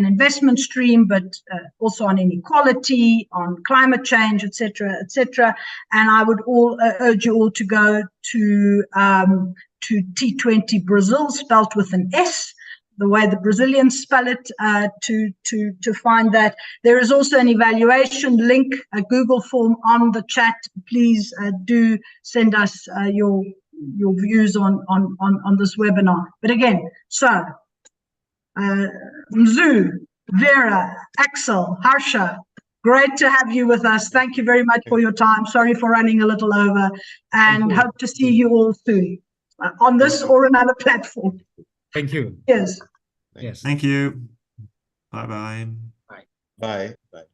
investment stream, but also on inequality, on climate change, etc., etc. And I would urge you all to go to T20 Brazil, spelt with an S, the way the Brazilians spell it, to find that. There is also an evaluation link, a Google form on the chat. Please do send us your views on this webinar. But again, so Mzu, Vera, Axel, Harsha, great to have you with us. Thank you very much for your time. Sorry for running a little over, and hope to see you all soon on this or another platform. Thank you. Yes. Yes. Thank you. Bye-bye. Bye. Bye.